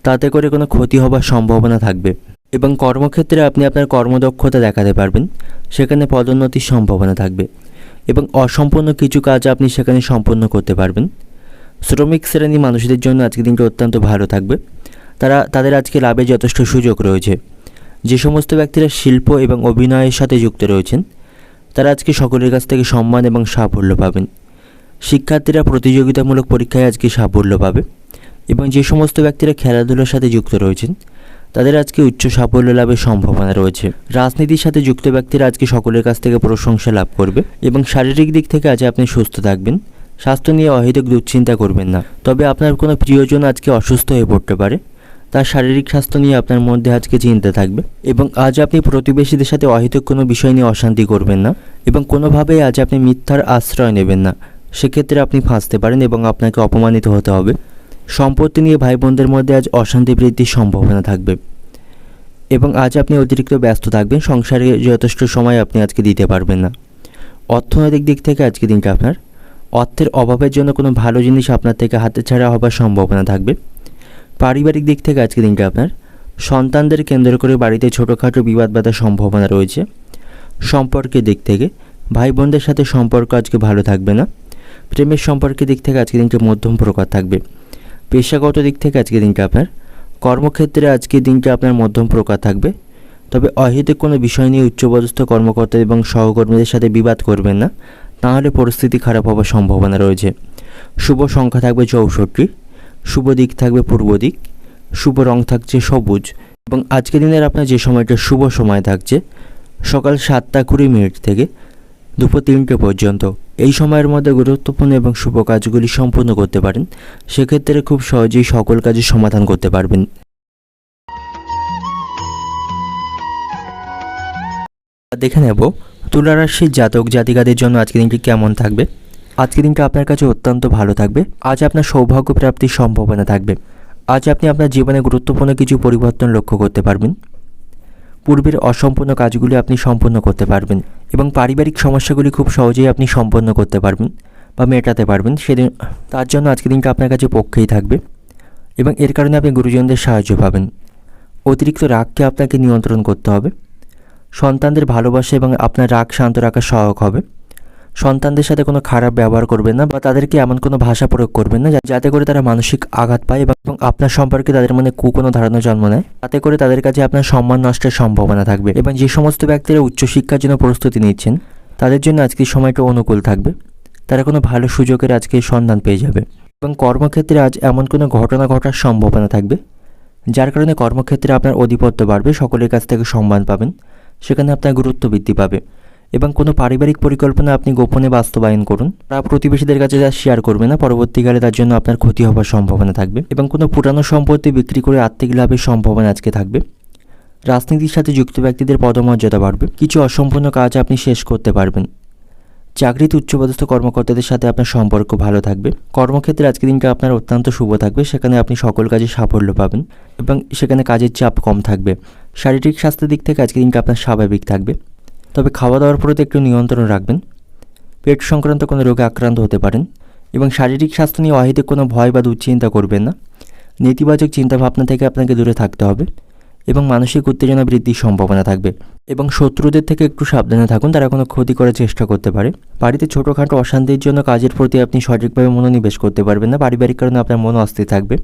তাতে করে কোনো ক্ষতি হবার সম্ভাবনা থাকবে। এবং কর্মক্ষেত্রে আপনি আপনার কর্মদক্ষতা দেখাতে পারবেন, সেখানে পদোন্নতির সম্ভাবনা থাকবে এবং অসম্পূর্ণ কিছু কাজ আপনি সেখানে সম্পন্ন করতে পারবেন। শ্রমিক শ্রেণী মানুষদের জন্য আজকে দিনটা অত্যন্ত ভালো থাকবে, তাদের আজকে লাভের যথেষ্ট সুযোগ রয়েছে। যে সমস্ত ব্যক্তিরা শিল্প এবং অভিনয়ের সাথে যুক্ত রয়েছেন, তারা আজকে সকলের কাছ থেকে সম্মান এবং সাফল্য পাবেন। শিক্ষার্থীরা প্রতিযোগিতামূলক পরীক্ষায় আজকে সাফল্য পাবে এবং যে সমস্ত ব্যক্তিরা খেলাধুলার সাথে যুক্ত রয়েছেন তাদের আজকে উচ্চ সাফল্য লাভের সম্ভাবনা রয়েছে। রাজনীতির সাথে যুক্ত ব্যক্তিরা আজকে সকলের কাছ থেকে প্রশংসা লাভ করবে এবং শারীরিক দিক থেকে আজ আপনি সুস্থ থাকবেন। স্বাস্থ্য নিয়ে অহেতুক দুশ্চিন্তা করবেন না। তবে আপনার কোনো প্রিয়জন আজকে অসুস্থ হয়ে পড়তে পারে, তার শারীরিক স্বাস্থ্য নিয়ে আপনার মধ্যে আজকে চিন্তা থাকবে এবং আজ আপনি প্রতিবেশীদের সাথে অহেতুক কোনো বিষয় নিয়ে অশান্তি করবেন না এবং কোনোভাবেই আজ আপনি মিথ্যার আশ্রয় নেবেন না। সেক্ষেত্রে আপনি ফাঁসতে পারেন এবং আপনাকে অপমানিত হতে হবে। সম্পত্তি নিয়ে ভাই বোনদের মধ্যে আজ অশান্তি বৃদ্ধির সম্ভাবনা থাকবে এবং আজ আপনি অতিরিক্ত ব্যস্ত থাকবেন। সংসারে যথেষ্ট সময় আপনি আজকে দিতে পারবেন না। অর্থনৈতিক দিক থেকে আজকে দিনটা আপনার অর্থের অভাবের জন্য কোনো ভালো জিনিস আপনার থেকে হাতছাড়া হবার সম্ভাবনা থাকবে। পারিবারিক দিক থেকে আজকে দিনটা আপনার সন্তানদের কেন্দ্র করে বাড়িতে ছোটোখাটো বিবাদ বাঁধার সম্ভাবনা রয়েছে। সম্পর্কের দিক থেকে ভাই বোনদের সাথে সম্পর্ক আজকে ভালো থাকবে না। প্রেমের সম্পর্কের দিক থেকে আজকে দিনটা মধ্যম প্রকার থাকবে। পেশাগত দিক থেকে আজকে দিনটা আপনার কর্মক্ষেত্রে আজকের দিনটা আপনার মধ্যম প্রকার থাকবে। তবে অহেতুক কোনো বিষয় নিয়ে উচ্চপদস্থ কর্মকর্তা এবং সহকর্মীদের সাথে বিবাদ করবেন না, তাহলে পরিস্থিতি খারাপ হওয়ার সম্ভাবনা রয়েছে। শুভ সংখ্যা থাকবে 64, শুভ দিক থাকবে পূর্ব দিক, শুভ রং থাকছে সবুজ এবং আজকের দিনের আপনার যে সময়টা শুভ সময় থাকছে সকাল 7:20 থেকে দুপুর 3টে পর্যন্ত। এই সময়ের মধ্যে গুরুত্বপূর্ণ এবং শুভ কাজগুলি সম্পূর্ণ করতে পারেন। সেক্ষেত্রে খুব সহজেই সকল কাজের সমাধান করতে পারবেন। দেখে নেব তুলা রাশির জাতক জাতিকাদের জন্য আজকের দিনটি কেমন থাকবে। আজকের দিনটা আপনার কাছে অত্যন্ত ভালো থাকবে। আজ আপনার সৌভাগ্য প্রাপ্তির সম্ভাবনা থাকবে। আজ আপনি আপনার জীবনে গুরুত্বপূর্ণ কিছু পরিবর্তন লক্ষ্য করতে পারবেন। পূর্বের অসম্পূর্ণ কাজগুলি আপনি সম্পন্ন করতে পারবেন এবং পারিবারিক সমস্যাগুলি খুব সহজেই আপনি সম্পন্ন করতে পারবেন বা মেটাতে পারবেন। সেদিন তার জন্য আজকের দিনটা আপনার কাছে পক্ষেই থাকবে এবং এর কারণে আপনি গুরুজনদের সাহায্য পাবেন। অতিরিক্ত রাগকে আপনাকে নিয়ন্ত্রণ করতে হবে। সন্তানদের ভালোবাসা এবং আপনার রাগ শান্ত রাখা সহায়ক হবে। সন্তানদের সাথে কোনো খারাপ ব্যবহার করবেন না বা তাদেরকে এমন কোনো ভাষা প্রয়োগ করবেন না যাতে করে তারা মানসিক আঘাত পায় এবং আপনার সম্পর্কে তাদের মনে কোনো ধারণা জন্ম নেয়। তাতে করে তাদের কাছে আপনার সম্মান নষ্টের সম্ভাবনা থাকবে এবং যে সমস্ত ব্যক্তিরা উচ্চশিক্ষার জন্য প্রস্তুতি নিচ্ছেন তাদের জন্য আজকের সময়টা অনুকূল থাকবে। তারা কোনো ভালো সুযোগের আজকে সন্ধান পেয়ে যাবে এবং কর্মক্ষেত্রে আজ এমন কোনো ঘটনা ঘটার সম্ভাবনা থাকবে যার কারণে কর্মক্ষেত্রে আপনার আধিপত্য বাড়বে, সকলের কাছ থেকে সম্মান পাবেন, সেখানে আপনার গুরুত্ব বৃদ্ধি পাবে এবং কোনো পারিবারিক পরিকল্পনা আপনি গোপনে বাস্তবায়ন করুন। তারা প্রতিবেশীদের কাছে যা শেয়ার করবে না, পরবর্তীকালে তার জন্য আপনার ক্ষতি হওয়ার সম্ভাবনা থাকবে এবং কোনো পুরানো সম্পত্তি বিক্রি করে আর্থিক লাভের সম্ভাবনা আজকে থাকবে। রাজনীতির সাথে যুক্ত ব্যক্তিদের পদমর্যাদা বাড়বে। কিছু অসম্পূর্ণ কাজ আপনি শেষ করতে পারবেন। চাকরিতে উচ্চপদস্থ কর্মকর্তাদের সাথে আপনার সম্পর্ক ভালো থাকবে। কর্মক্ষেত্রে আজকের দিনটা আপনার অত্যন্ত শুভ থাকবে। সেখানে আপনি সকল কাজে সাফল্য পাবেন এবং সেখানে কাজের চাপ কম থাকবে। শারীরিক স্বাস্থ্যের দিক থেকে আজকের দিনটা আপনার স্বাভাবিক থাকবে। তবে খাওয়া দাওয়ার প্রতি একটু নিয়ন্ত্রণ রাখবেন। পেট সংক্রান্ত কোনো রোগে আক্রান্ত হতে পারেন এবং শারীরিক স্বাস্থ্য নিয়ে অহেতুক কোনো ভয় বা দুশ্চিন্তা করবেন না। নেতিবাচক চিন্তাভাবনা থেকে আপনাকে দূরে থাকতে হবে এবং মানসিক উত্তেজনা বৃদ্ধির সম্ভাবনা থাকবে এবং শত্রুদের থেকে একটু সাবধানে থাকুন, তারা কোনো ক্ষতি করার চেষ্টা করতে পারে। বাড়িতে ছোটোখাটো অশান্তির জন্য কাজের প্রতি আপনি সঠিকভাবে মনোনিবেশ করতে পারবেন না। পারিবারিক কারণে আপনার মন অস্থির থাকবে।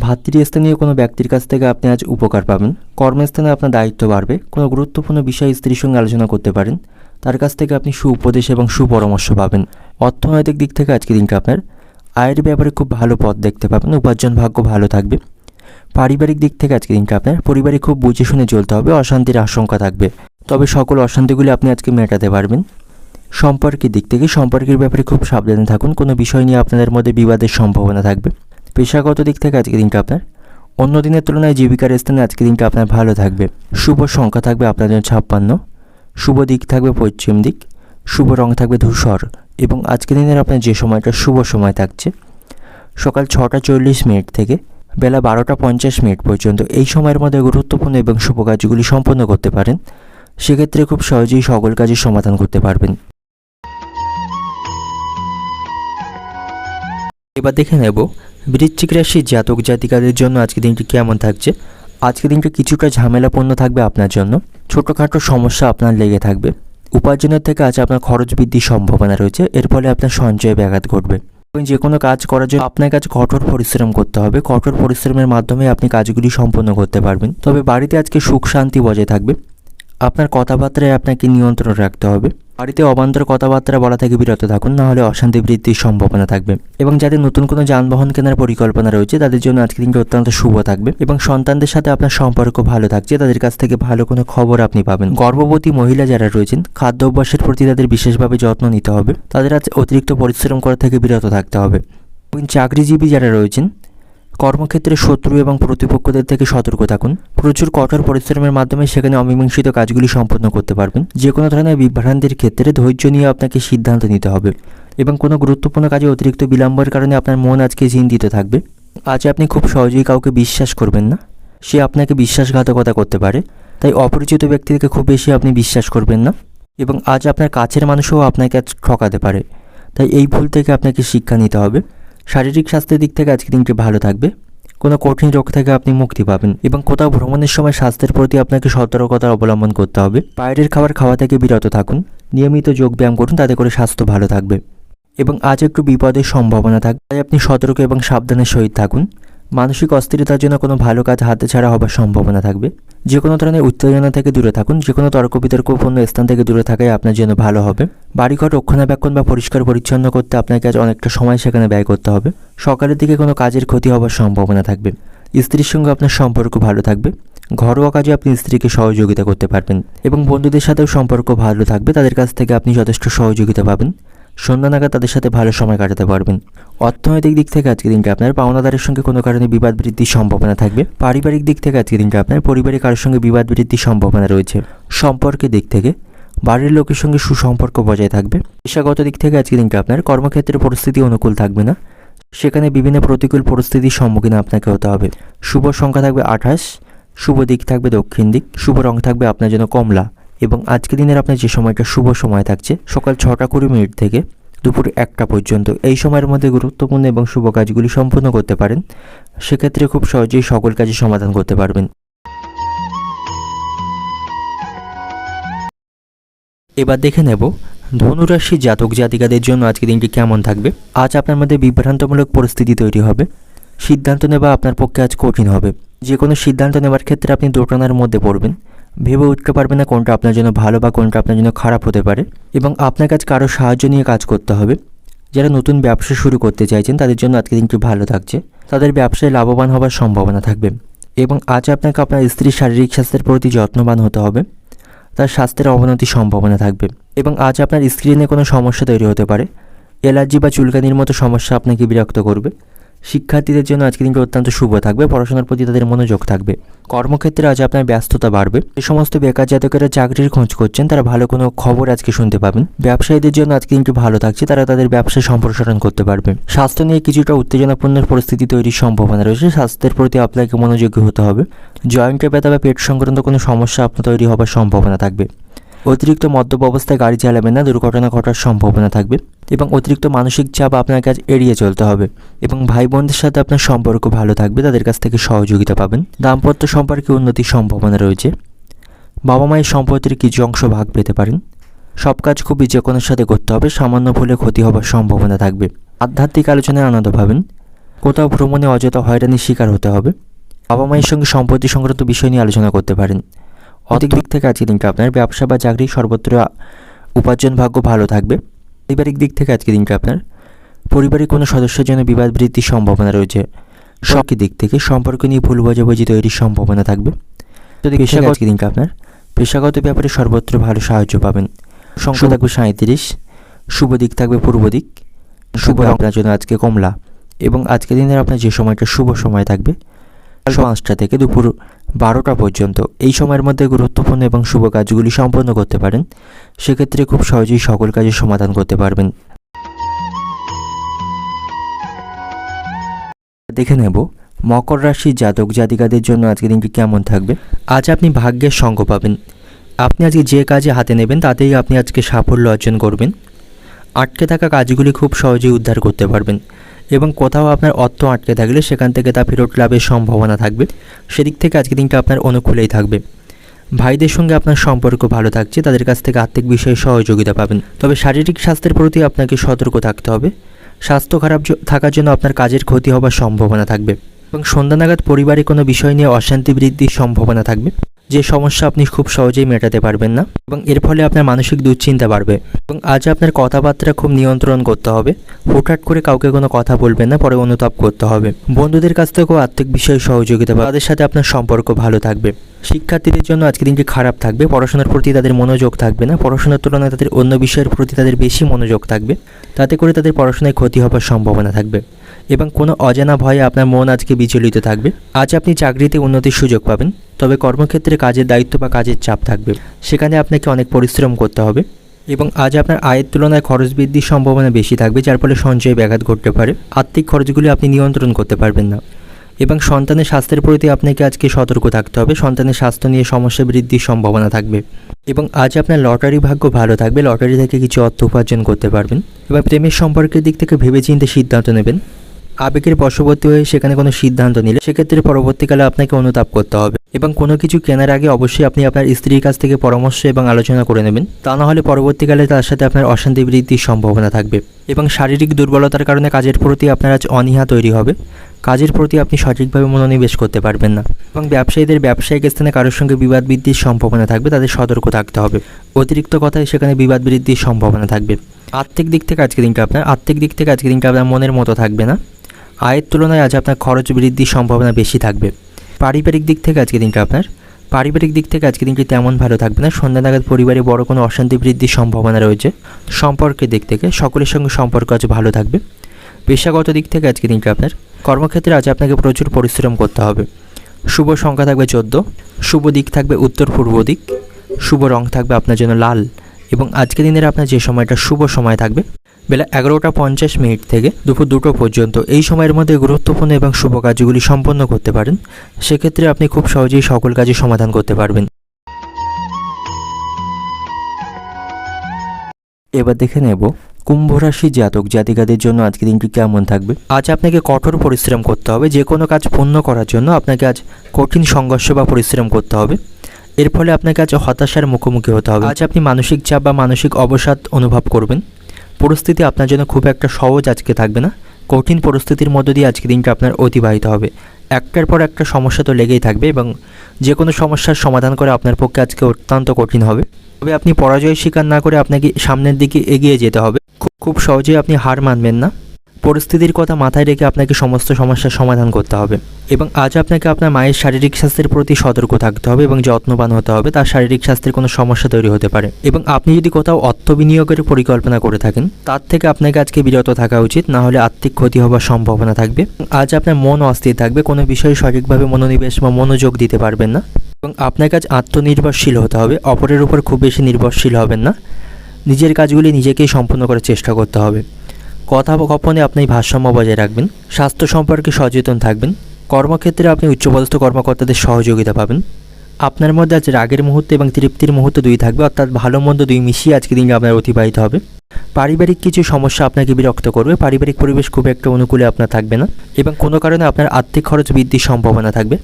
ভাতৃস্থানীয় কোনো ব্যক্তির কাছ থেকে আপনি আজ উপকার পাবেন। কর্মস্থানে আপনার দায়িত্ব বাড়বে। কোনো গুরুত্বপূর্ণ বিষয়ে স্ত্রীর সঙ্গে আলোচনা করতে পারেন। তার কাছ থেকে আপনি সুউপদেশ এবং সুপরামর্শ পাবেন। অর্থনৈতিক দিক থেকে আজকের দিনটা আপনার আয়ের ব্যাপারে খুব ভালো পথ দেখতে পাবেন। উপার্জন ভাগ্য ভালো থাকবে। পারিবারিক দিক থেকে আজকের দিনটা আপনার পরিবারে খুব বুঝে শুনে চলতে হবে। অশান্তির আশঙ্কা থাকবে, তবে সকল অশান্তিগুলি আপনি আজকে মেটাতে পারবেন। সম্পর্কের দিক থেকে সম্পর্কের ব্যাপারে খুব সাবধানে থাকুন। কোনো বিষয় নিয়ে আপনাদের মধ্যে বিবাদের সম্ভাবনা থাকবে। পেশাগত দিক থেকে আজকের দিনটা আপনার অন্য দিনের তুলনায় জীবিকার স্থানে আজকের দিনটা আপনার ভালো থাকবে। শুভ সংখ্যা থাকবে আপনার জন্য 56, শুভ দিক থাকবে পশ্চিম দিক, শুভ রং থাকবে ধূসর এবং আজকের দিনের আপনার যে সময়টা শুভ সময় থাকছে সকাল 6:40 থেকে বেলা 12:50 পর্যন্ত। এই সময়ের মধ্যে গুরুত্বপূর্ণ এবং শুভ কাজগুলি সম্পন্ন করতে পারেন। সেক্ষেত্রে খুব সহজেই সকল কাজের সমাধান করতে পারবেন। এবার দেখে নেব বৃশ্চিক রাশির জাতক জাতিকাদের জন্য আজকের দিনটি কেমন থাকছে। আজকের দিনটি কিছুটা ঝামেলাপূর্ণ থাকবে আপনার জন্য। ছোটোখাটো সমস্যা আপনার লেগে থাকবে। উপার্জনের থেকে আজ আপনার খরচ বৃদ্ধির সম্ভাবনা রয়েছে। এর ফলে আপনার সঞ্চয়ে ব্যাঘাত ঘটবে এবং যে কোনো কাজ করার জন্য আপনার কাছে কঠোর পরিশ্রম করতে হবে। কঠোর পরিশ্রমের মাধ্যমে আপনি কাজগুলি সম্পন্ন করতে পারবেন। তবে বাড়িতে আজকে সুখ শান্তি বজায় থাকবে। আপনার কথাবার্তায় আপনাকে নিয়ন্ত্রণ রাখতে হবে। বাড়িতে অবান্তর কথাবার্তা বলা থেকে বিরত থাকুন, না হলে অশান্তি বৃদ্ধির সম্ভাবনা থাকবে। এবং যাদের নতুন কোনো যানবাহন কেনার পরিকল্পনা রয়েছে তাদের জন্য আজকের দিনটি অত্যন্ত শুভ থাকবে। এবং সন্তানদের সাথে আপনার সম্পর্ক ভালো থাকছে, তাদের কাছ থেকে ভালো কোনো খবর আপনি পাবেন। গর্ভবতী মহিলা যারা রয়েছেন খাদ্য অভ্যাসের প্রতি তাদের বিশেষভাবে যত্ন নিতে হবে, তাদের আজ অতিরিক্ত পরিশ্রম করা থেকে বিরত থাকতে হবে। এবং চাকরিজীবী যারা রয়েছেন কর্মক্ষেত্রে শত্রু এবং প্রতিপক্ষদের থেকে সতর্ক থাকুন। প্রচুর কঠোর পরিশ্রমের মাধ্যমে সেখানে অমীমাংসিত কাজগুলি সম্পন্ন করতে পারবেন। যে কোনো ধরনের বিভ্রান্তির ক্ষেত্রে ধৈর্য নিয়ে আপনাকে সিদ্ধান্ত নিতে হবে। এবং কোনো গুরুত্বপূর্ণ কাজে অতিরিক্ত বিলম্বের কারণে আপনার মন আজকে চিন্তিত থাকবে। আজ আপনি খুব সহজেই কাউকে বিশ্বাস করবেন না, সে আপনাকে বিশ্বাসঘাতকতা করতে পারে, তাই অপরিচিত ব্যক্তিকে খুব বেশি আপনি বিশ্বাস করবেন না। এবং আজ আপনার কাছের মানুষও আপনাকে আজ ঠকাতে পারে, তাই এই ভুল থেকে আপনাকে শিক্ষা নিতে হবে। শারীরিক স্বাস্থ্যের দিক থেকে আজকের দিনটি ভালো থাকবে। কোনো কঠিন রোগ থেকে আপনি মুক্তি পাবেন। এবং কোথাও ভ্রমণের সময় স্বাস্থ্যের প্রতি আপনাকে সতর্কতা অবলম্বন করতে হবে। বাইরের খাবার খাওয়া থেকে বিরত থাকুন, নিয়মিত যোগব্যায়াম করুন, তাতে করে স্বাস্থ্য ভালো থাকবে। এবং আজ একটু বিপদের সম্ভাবনা থাকবে, তাই আপনি সতর্ক এবং সাবধানের সহিত থাকুন। মানসিক অস্থিরতার জন্য কোনো ভালো কাজ হাতে ছাড়া হবার সম্ভাবনা থাকবে। যে কোনো ধরনের উত্তেজনা থেকে দূরে থাকুন, যে কোনো তর্ক বিতর্কপূর্ণ স্থান থেকে দূরে থাকাই আপনার জন্য ভালো হবে। বাড়িঘর রক্ষণাবেক্ষণ বা পরিষ্কার পরিচ্ছন্ন করতে আপনাকে আজ অনেকটা সময় সেখানে ব্যয় করতে হবে। সকালের দিকে কোনো কাজের ক্ষতি হবার সম্ভাবনা থাকবে। স্ত্রীর সঙ্গে আপনার সম্পর্ক ভালো থাকবে। ঘরোয়া কাজে আপনি স্ত্রীকে সহযোগিতা করতে পারবেন। এবং বন্ধুদের সাথেও সম্পর্ক ভালো থাকবে, তাদের কাছ থেকে আপনি যথেষ্ট সহযোগিতা পাবেন। সন্ধ্যা নাগাদ তাদের সাথে ভালো সময় কাটাতে পারবেন। অর্থনৈতিক দিক থেকে আজকের দিনটা আপনার পাওনাদারের সঙ্গে কোনো কারণে বিবাদ বৃদ্ধির সম্ভাবনা থাকবে। পারিবারিক দিক থেকে আজকের দিনটা আপনার পরিবারের কারোর সঙ্গে বিবাদ বৃদ্ধির সম্ভাবনা রয়েছে। সম্পর্কের দিক থেকে বাড়ির লোকের সঙ্গে সুসম্পর্ক বজায় থাকবে। পেশাগত দিক থেকে আজকের দিনটা আপনার কর্মক্ষেত্রে পরিস্থিতি অনুকূল থাকবে না, সেখানে বিভিন্ন প্রতিকূল পরিস্থিতির সম্মুখীন আপনাকে হতে হবে। শুভ সংখ্যা থাকবে 28, শুভ দিক থাকবে দক্ষিণ দিক, শুভ রং থাকবে আপনার জন্য কমলা। এবং আজকের দিনের আপনার যে সময়টা শুভ সময় থাকছে সকাল 6টা 20 মিনিট থেকে দুপুর 1টা পর্যন্ত, এই সময়ের মধ্যে গুরুত্বপূর্ণ এবং শুভ কাজগুলি সম্পূর্ণ করতে পারেন। সেক্ষেত্রে খুব সহজেই সকল কাজের সমাধান করতে পারবেন। এবার দেখে নেব ধনুরাশি জাতক জাতিকাদের জন্য আজকের দিনটি কেমন থাকবে। আজ আপনার মধ্যে বিভ্রান্তমূলক পরিস্থিতি তৈরি হবে। সিদ্ধান্ত নেওয়া আপনার পক্ষে আজ কঠিন হবে। যে কোনো সিদ্ধান্ত নেওয়ার ক্ষেত্রে আপনি দোটানার মধ্যে পড়বেন, ভেবে উঠতে পারবেন না কোনটা আপনার জন্য ভালো বা কোনটা আপনার জন্য খারাপ হতে পারে। এবং আপনার কাছে কারো সাহায্য নিয়ে কাজ করতে হবে। যারা নতুন ব্যবসা শুরু করতে চাইছেন তাদের জন্য আজকের দিনটি ভালো থাকছে, তাদের ব্যবসায় লাভবান হওয়ার সম্ভাবনা থাকবে। এবং আজ আপনাকে আপনার স্ত্রীর শারীরিক স্বাস্থ্যের প্রতি যত্নবান হতে হবে, তার স্বাস্থ্যের অবনতির সম্ভাবনা থাকবে। এবং আজ আপনার স্ক্রিনে কোনো সমস্যা তৈরি হতে পারে, অ্যালার্জি বা চুলকানির মতো সমস্যা আপনাকে বিরক্ত করবে। শিক্ষার্থীদের জন্য আজকের দিনটি অত্যন্ত শুভ থাকবে, পড়াশোনার প্রতি তাদের মনোযোগ থাকবে। কর্মক্ষেত্রে আজ আপনার ব্যস্ততা বাড়বে। যে সমস্ত বেকার জাতকেরা চাকরির খোঁজ করছেন তারা ভালো কোনো খবর আজকে শুনতে পাবেন। ব্যবসায়ীদের জন্য আজকে দিনটি ভালো থাকছে, তারা তাদের ব্যবসা সম্প্রসারণ করতে পারবে। স্বাস্থ্য নিয়ে কিছুটা উত্তেজনাপূর্ণ পরিস্থিতি তৈরির সম্ভাবনা রয়েছে, স্বাস্থ্যের প্রতি আপনাকে মনোযোগী হতে হবে। জয়েন্টে ব্যথা বা পেট সংক্রান্ত কোনো সমস্যা আপনার তৈরি হবার সম্ভাবনা থাকবে। অতিরিক্ত মদ্যপ অবস্থায় গাড়ি চালাবেন না, দুর্ঘটনা ঘটার সম্ভাবনা থাকবে। এবং অতিরিক্ত মানসিক চাপ আপনার কাছে এড়িয়ে চলতে হবে। এবং ভাই বোনদের সাথে আপনার সম্পর্ক ভালো থাকবে, তাদের কাছ থেকে সহযোগিতা পাবেন। দাম্পত্য সম্পর্কে উন্নতির সম্ভাবনা রয়েছে। বাবা মায়ের সম্পত্তির কিছু অংশ ভাগ পেতে পারেন। সব কাজ খুব বিচক্ষণের সাথে করতে হবে, সামান্য ভুলে ক্ষতি হবার সম্ভাবনা থাকবে। আধ্যাত্মিক আলোচনায় আনন্দ পাবেন। কোথাও ভ্রমণে অযথা হয়রানির শিকার হতে হবে। বাবা মায়ের সঙ্গে সম্পত্তি সংক্রান্ত বিষয় নিয়ে আলোচনা করতে পারেন। অধিক দিক থেকে আজকের দিনটা আপনার ব্যবসা বা চাকরি সর্বত্র উপার্জন ভাগ্য ভালো থাকবে। পারিবারিক দিক থেকে আজকের দিনটা আপনার পরিবারের কোনো সদস্যের জন্য বিবাদ বৃদ্ধির সম্ভাবনা রয়েছে। সবকি দিক থেকে সম্পর্ক নিয়ে ভুল বোঝাবুঝি তৈরির সম্ভাবনা থাকবে। যদি পেশাগত আজকের দিনটা আপনার পেশাগত ব্যাপারে সর্বত্র ভালো সাহায্য পাবেন। সংখ্যা থাকবে 37, শুভ দিক থাকবে পূর্ব দিক, শুভ আপনার জন্য আজকে কমলা। এবং আজকের দিনের আপনার যে সময়টা শুভ সময় থাকবে 5টা থেকে দুপুর 12টা পর্যন্ত, এই সময়ের মধ্যে গুরুত্বপূর্ণ এবং শুভ কাজগুলি সম্পন্ন করতে পারেন। সেক্ষেত্রে খুব সহজেই সকল কাজের সমাধান করতে পারবেন। দেখে নেব মকর রাশির জাতক জাতিকাদের জন্য আজকের দিনটি কেমন থাকবে। আজ আপনি ভাগ্যের সঙ্গ পাবেন। আপনি আজকে যে কাজে হাতে নেবেন তাতেই আপনি আজকে সাফল্য অর্জন করবেন। আটকে থাকা কাজগুলি খুব সহজেই উদ্ধার করতে পারবেন। এবং কোথাও আপনার অর্থ আটকে থাকলে সেখান থেকে তা ফেরত লাভের সম্ভাবনা থাকবে। সেদিক থেকে আজকের দিনটা আপনার অনুকূলেই থাকবে। ভাইদের সঙ্গে আপনার সম্পর্ক ভালো থাকছে, তাদের কাছ থেকে আর্থিক বিষয়ে সহযোগিতা পাবেন। তবে শারীরিক স্বাস্থ্যের প্রতি আপনাকে সতর্ক থাকতে হবে। স্বাস্থ্য খারাপ থাকার জন্য আপনার কাজের ক্ষতি হবার সম্ভাবনা থাকবে। এবং সন্ধ্যা নাগাদ পরিবারে কোনো বিষয় নিয়ে অশান্তি বৃদ্ধির সম্ভাবনা থাকবে। যে সমস্যা আপনি খুব সহজেই মেটাতে পারবেন না এবং এর ফলে আপনার মানসিক দুশ্চিন্তা বাড়বে। এবং আজ আপনার কথাবার্তা খুব নিয়ন্ত্রণ করতে হবে। হুটহাট করে কাউকে কোনো কথা বলবেন না, পরে অনুতাপ করতে হবে। বন্ধুদের কাছ থেকেও আর্থিক বিষয়ে সহযোগিতা পাবে, তাদের সাথে আপনার সম্পর্ক ভালো থাকবে। শিক্ষার্থীদের জন্য আজকের দিনটি খারাপ থাকবে। পড়াশোনার প্রতি তাদের মনোযোগ থাকবে না, পড়াশোনার তুলনায় তাদের অন্য বিষয়ের প্রতি তাদের বেশি মনোযোগ থাকবে, তাতে করে তাদের পড়াশোনায় ক্ষতি হওয়ার সম্ভাবনা থাকবে। এবং কোনো অজানা ভয়ে আপনার মন আজকে বিচলিত থাকবে। আজ আপনি চাকরিতে উন্নতির সুযোগ পাবেন, তবে কর্মক্ষেত্রে কাজের দায়িত্ব বা কাজের চাপ থাকবে, সেখানে আপনাকে অনেক পরিশ্রম করতে হবে। এবং আজ আপনার আয়ের তুলনায় খরচ বৃদ্ধির সম্ভাবনা বেশি থাকবে, যার ফলে সঞ্চয়ে ব্যাঘাত ঘটতে পারে। আর্থিক খরচগুলি আপনি নিয়ন্ত্রণ করতে পারবেন না। এবং সন্তানের স্বাস্থ্যের প্রতি আপনাকে আজকে সতর্ক থাকতে হবে। সন্তানের স্বাস্থ্য নিয়ে সমস্যা বৃদ্ধির সম্ভাবনা থাকবে। এবং আজ আপনার লটারি ভাগ্য ভালো থাকবে, লটারি থেকে কিছু অর্থ উপার্জন করতে পারবেন। এবার প্রেমের সম্পর্কের দিক থেকে ভেবেচিন্তে সিদ্ধান্ত নেবেন। আবেগের বশবর্তী হয়ে সেখানে কোনো সিদ্ধান্ত নিলে সেক্ষেত্রে পরবর্তীকালে আপনাকে অনুতাপ করতে হবে। এবং কোনো কিছু কেনার আগে অবশ্যই আপনি আপনার স্ত্রীর কাছ থেকে পরামর্শ এবং আলোচনা করে নেবেন, তা না হলে পরবর্তীকালে তার সাথে আপনার অশান্তি বৃদ্ধির সম্ভাবনা থাকবে। এবং শারীরিক দুর্বলতার কারণে কাজের প্রতি আপনার আজ অনীহা তৈরি হবে, কাজের প্রতি আপনি সঠিকভাবে মনোনিবেশ করতে পারবেন না। এবং ব্যবসায়ীদের ব্যবসায়িক স্থানে কারোর সঙ্গে বিবাদ বৃদ্ধির সম্ভাবনা থাকবে, তাদের সতর্ক থাকতে হবে। অতিরিক্ত কথায় সেখানে বিবাদ বৃদ্ধির সম্ভাবনা থাকবে। আর্থিক দিক থেকে আজকের দিনটা আপনার মনের মতো থাকবে না। আয়ের তুলনায় আজ আপনার খরচ বৃদ্ধির সম্ভাবনা বেশি থাকবে। পারিবারিক দিক থেকে আজকের দিনটি তেমন ভালো থাকবে না। সন্ধ্যা নাগাদ পরিবারে বড় কোনো অশান্তি বৃদ্ধির সম্ভাবনা রয়েছে। সম্পর্কের দিক থেকে সকলের সঙ্গে সম্পর্ক আজ ভালো থাকবে। পেশাগত দিক থেকে আজকের দিনটি আপনার কর্মক্ষেত্রে আজ আপনাকে প্রচুর পরিশ্রম করতে হবে। শুভ সংখ্যা থাকবে 14, শুভ দিক থাকবে উত্তর পূর্ব দিক, শুভ রং থাকবে আপনার জন্য লাল। এবং আজকের দিনের আপনার যে সময়টা শুভ সময় থাকবে বেলা 11:50 থেকে দুপুর 2টো পর্যন্ত, এই সময়ের মধ্যে গুরুত্বপূর্ণ এবং শুভ কাজগুলি সম্পন্ন করতে পারেন। সেক্ষেত্রে আপনি খুব সহজেই সকল কাজের সমাধান করতে পারবেন। এবার দেখে নেব কুম্ভ রাশি জাতক জাতিকাদের জন্য আজকের দিনটি কেমন থাকবে। আজ আপনাকে কঠোর পরিশ্রম করতে হবে। যে কোনো কাজ পূর্ণ করার জন্য আপনাকে আজ কঠিন সংঘর্ষ বা পরিশ্রম করতে হবে। এর ফলে আপনাকে আজ হতাশার মুখোমুখি হতে হবে। আজ আপনি মানসিক চাপ বা মানসিক অবসাদ অনুভব করবেন। পরিস্থিতি আপনার জন্য খুব একটা সহজ আজকে থাকবে না। কঠিন পরিস্থিতির মধ্য দিয়ে আজকের দিনটা আপনার অতিবাহিত হবে। একটার পর একটা সমস্যা তো লেগেই থাকবে এবং যে কোনো সমস্যার সমাধান করা আপনার পক্ষে আজকে অত্যন্ত কঠিন হবে। তবে আপনি পরাজয় স্বীকার না করে আপনাকে সামনের দিকে এগিয়ে যেতে হবে। খুব সহজেই আপনি হার মানবেন না। পরিস্থিতির কথা মাথায় রেখে আপনাকে সমস্ত সমস্যার সমাধান করতে হবে। এবং আজ আপনাকে আপনার মায়ের শারীরিক স্বাস্থ্যের প্রতি সতর্ক থাকতে হবে এবং যত্নবান হতে হবে। তার শারীরিক স্বাস্থ্যের কোনো সমস্যা তৈরি হতে পারে। এবং আপনি যদি কোথাও অর্থ বিনিয়োগের পরিকল্পনা করে থাকেন, তার থেকে আপনাকে আজকে বিরত থাকা উচিত, না হলে আর্থিক ক্ষতি হওয়ার সম্ভাবনা থাকবে। আজ আপনার মন অস্থির থাকবে, কোনো বিষয়ে সঠিকভাবে মনোনিবেশ বা মনোযোগ দিতে পারবেন না। এবং আপনাকে আজ আত্মনির্ভরশীল হতে হবে, অপরের উপর খুব বেশি নির্ভরশীল হবেন না। নিজের কাজগুলি নিজেকেই সম্পূর্ণ করার চেষ্টা করতে হবে। কথোপকথনে আপনি ভারসাম্য বজায় রাখবেন। স্বাস্থ্য সম্পর্কে সচেতন থাকবেন। কর্মক্ষেত্রে আপনি উচ্চপদস্থ কর্মকর্তাদের সহযোগিতা পাবেন। আপনার মধ্যে আজ রাগের মুহূর্ত এবং তৃপ্তির মুহূর্ত দুই থাকবে, অর্থাৎ ভালো মন্দ দুই মিশিয়ে আজকে দিনটি আপনার অতিবাহিত হবে। পারিবারিক কিছু সমস্যা আপনাকে বিরক্ত করবে। পারিবারিক পরিবেশ খুব একটা অনুকূলে আপনার থাকবে না এবং কোনো কারণে আপনার আর্থিক খরচ বৃদ্ধির সম্ভাবনা থাকবে।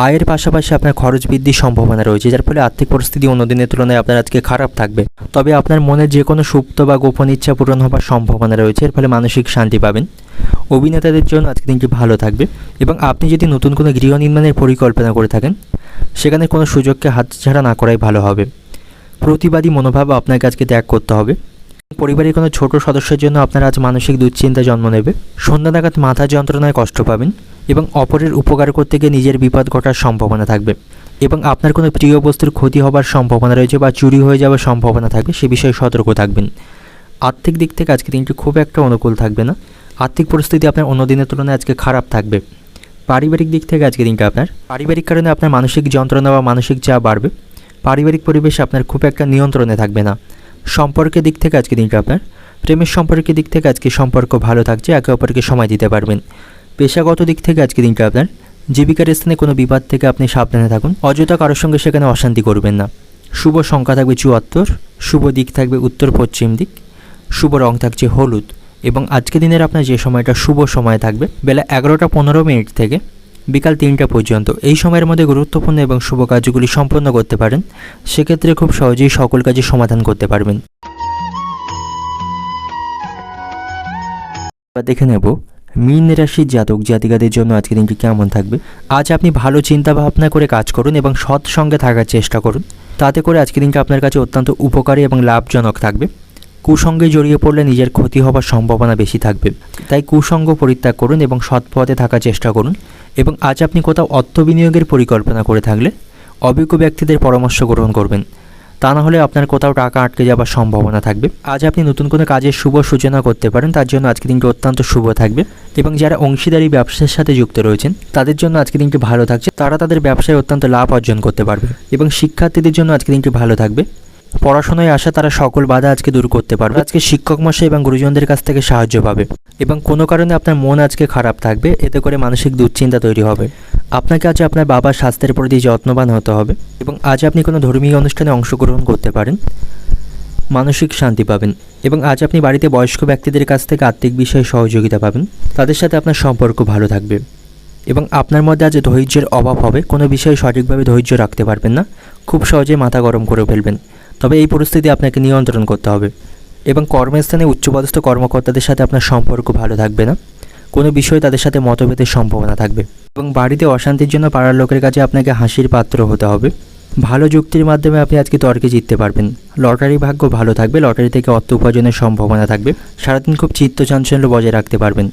আয়ের পাশাপাশি আপনার খরচ বৃদ্ধির সম্ভাবনা রয়েছে, যার ফলে আর্থিক পরিস্থিতি অন্য দিনের তুলনায় আপনার আজকে খারাপ থাকবে। তবে আপনার মনের যে কোনো সুপ্ত বা গোপন ইচ্ছা পূরণ হওয়ার সম্ভাবনা রয়েছে, এর ফলে মানসিক শান্তি পাবেন। অভিনেতাদের জন্য আজকে দিনটি ভালো থাকবে। এবং আপনি যদি নতুন কোনো গৃহ নির্মাণের পরিকল্পনা করে থাকেন, সেখানে কোনো সুযোগকে হাতছাড়া না করাই ভালো হবে। প্রতিবাদী মনোভাব আপনাকে আজকে ত্যাগ করতে হবে। পরিবারের কোনো ছোট সদস্যের জন্য আপনার আজ মানসিক দুশ্চিন্তা জন্ম নেবে। সন্ধ্যা নাগাদ মাথা যন্ত্রণায় কষ্ট পাবেন এবং অপরের উপকার করতে গিয়ে নিজের বিপদ ঘটার সম্ভাবনা থাকবে। এবং আপনার কোনো প্রিয় বস্তুর ক্ষতি হবার সম্ভাবনা রয়েছে বা চুরি হয়ে যাওয়ার সম্ভাবনা থাকবে, সে বিষয়ে সতর্ক থাকবেন। আর্থিক দিক থেকে আজকে দিনটি খুব একটা অনুকূল থাকবে না। আর্থিক পরিস্থিতি আপনার অন্য দিনের তুলনায় আজকে খারাপ থাকবে। পারিবারিক দিক থেকে আজকে দিনটা আপনার পারিবারিক কারণে আপনার মানসিক যন্ত্রণা বা মানসিক চাপ বাড়বে। পারিবারিক পরিবেশ আপনার খুব একটা নিয়ন্ত্রণে থাকবে না। সম্পর্কের দিক থেকে আজকে দিনটা আপনার প্রেমের সম্পর্কের দিক থেকে আজকে সম্পর্ক ভালো থাকছে, একে অপরকে সময় দিতে পারবেন। পেশাগত দিক থেকে আজকে দিনটা আপনার জীবিকার স্থানে কোনো বিবাদ থেকে আপনি সাবধানে থাকুন। অযথা কারোর সঙ্গে সেখানে অশান্তি করবেন না। শুভ সংখ্যা থাকবে 74, শুভ দিক থাকবে উত্তর পশ্চিম দিক, শুভ রং থাকছে হলুদ। এবং আজকে দিনের আপনার যে সময়টা শুভ সময় থাকবে বেলা 11:15 থেকে বিকাল 3টা পর্যন্ত, এই সময়ের মধ্যে গুরুত্বপূর্ণ এবং শুভ কাজগুলি সম্পন্ন করতে পারেন। সেক্ষেত্রে খুব সহজেই সকল কাজের সমাধান করতে পারবেন। এবার দেখে নেব মীন রাশির জাতক জাতিকাদের জন্য আজকের দিনটি কেমন থাকবে? আজ আপনি ভালো চিন্তা ভাবনা করে কাজ করুন এবং সৎ সঙ্গে থাকার চেষ্টা করুন। তাতে করে আজকের দিনটা আপনার কাছে অত্যন্ত উপকারী এবং লাভজনক থাকবে। কুসঙ্গে জড়িয়ে পড়লে নিজের ক্ষতি হওয়ার সম্ভাবনা বেশি থাকবে, তাই কুসঙ্গ পরিত্যাগ করুন এবং সৎ পথে থাকার চেষ্টা করুন। এবং আজ আপনি কোথাও অর্থ বিনিয়োগের পরিকল্পনা করে থাকলে অভিজ্ঞ ব্যক্তিদের পরামর্শ গ্রহণ করবেন, তা না হলে আপনার কোথাও টাকা আটকে যাওয়ার সম্ভাবনা থাকবে। আজ আপনি নতুন কোনো কাজের শুভ সূচনা করতে পারেন, তার জন্য আজকের দিনটি অত্যন্ত শুভ থাকবে। এবং যারা অংশীদারি ব্যবসার সাথে যুক্ত রয়েছেন তাদের জন্য আজকের দিনটি ভালো থাকছে, তারা তাদের ব্যবসায় অত্যন্ত লাভ অর্জন করতে পারবে। এবং শিক্ষার্থীদের জন্য আজকের দিনটি ভালো থাকবে, পড়াশোনায় আসা তারা সকল বাধা আজকে দূর করতে পারবে। আজকে শিক্ষক মশাই এবং গুরুজনদের কাছ থেকে সাহায্য পাবে। এবং কোনো কারণে আপনার মন আজকে খারাপ থাকবে, এতে করে মানসিক দুশ্চিন্তা তৈরি হবে। আপনাকে আজ আপনার বাবার স্বাস্থ্যের প্রতি যত্নবান হতে হবে। এবং আজ আপনি কোনো ধর্মীয় অনুষ্ঠানে অংশগ্রহণ করতে পারেন, মানসিক শান্তি পাবেন। এবং আজ আপনি বাড়িতে বয়স্ক ব্যক্তিদের কাছ থেকে আর্থিক বিষয়ে সহযোগিতা পাবেন, তাদের সাথে আপনার সম্পর্ক ভালো থাকবে। এবং আপনার মধ্যে আজ ধৈর্যের অভাব হবে, কোনো বিষয়ে সঠিকভাবে ধৈর্য রাখতে পারবেন না, খুব সহজে মাথা গরম করে ফেলবেন। তবে এই পরিস্থিতি আপনাকে নিয়ন্ত্রণ করতে হবে। এবং কর্মস্থানে উচ্চপদস্থ কর্মকর্তাদের সাথে আপনার সম্পর্ক ভালো থাকবে না, কোনো বিষয়ে তাদের সাথে মতভেদের সম্ভাবনা থাকবে। এবং বাড়িতে অশান্তির জন্য পাড়ার লোকের কাছে আপনাকে হাসির পাত্র হতে হবে। ভালো যুক্তির মাধ্যমে আপনি আজকে তর্কে জিততে পারবেন। লটারি ভাগ্য ভালো থাকবে, লটারি থেকে অর্থ উপার্জনের সম্ভাবনা থাকবে। সারাদিন খুব চিত্তচাঞ্চল্য বজায় রাখতে পারবেন।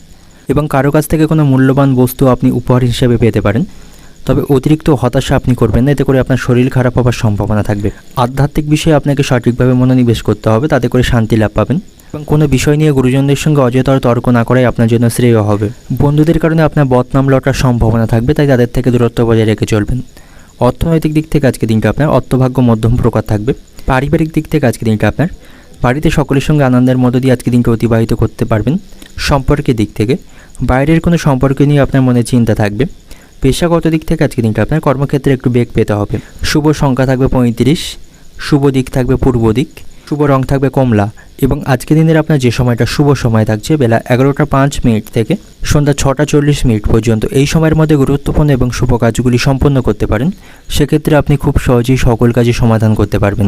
এবং কারো কাছ থেকে কোনো মূল্যবান বস্তু আপনি উপহার হিসেবে পেতে পারেন। তবে অতিরিক্ত হতাশা আপনি করবেন না, এতে করে আপনার শরীর খারাপ হওয়ার সম্ভাবনা থাকবে। আধ্যাত্মিক বিষয়ে আপনাকে সঠিকভাবে মনোনিবেশ করতে হবে, তাতে করে শান্তি লাভ পাবেন। এবং কোনো বিষয় নিয়ে গুরুজনদের সঙ্গে অযথা তর্ক না করাই আপনার জন্য শ্রেয় হবে। বন্ধুদের কারণে আপনার বদনাম লটার সম্ভাবনা থাকবে, তাই তাদের থেকে দূরত্ব বজায় রেখে চলবেন। অর্থনৈতিক দিক থেকে আজকে দিনটা আপনার অর্থভাগ্য মধ্যম প্রকার থাকবে। পারিবারিক দিক থেকে আজকে দিনটা আপনার বাড়িতে সকলের সঙ্গে আনন্দের মধ্য দিয়ে আজকে দিনটা অতিবাহিত করতে পারবেন। সম্পর্কের দিক থেকে বাইরের কোনো সম্পর্ক নিয়ে আপনার মনে চিন্তা থাকবে। পেশাগত দিক থেকে আজকে দিনটা আপনার কর্মক্ষেত্রে একটু বেগ পেতে হবে। শুভ সংখ্যা থাকবে 35, শুভ দিক থাকবে পূর্ব দিক, শুভ রং থাকবে কমলা। এবং আজকে দিনের আপনার যে সময়টা শুভ সময় থাকছে বেলা 11টা 5 মিনিট থেকে সন্ধ্যা 6টা 40 মিনিট পর্যন্ত, এই সময়ের মধ্যে গুরুত্বপূর্ণ এবং শুভ কাজগুলি সম্পন্ন করতে পারেন। সেক্ষেত্রে আপনি খুব সহজেই সকল কাজে সমাধান করতে পারবেন।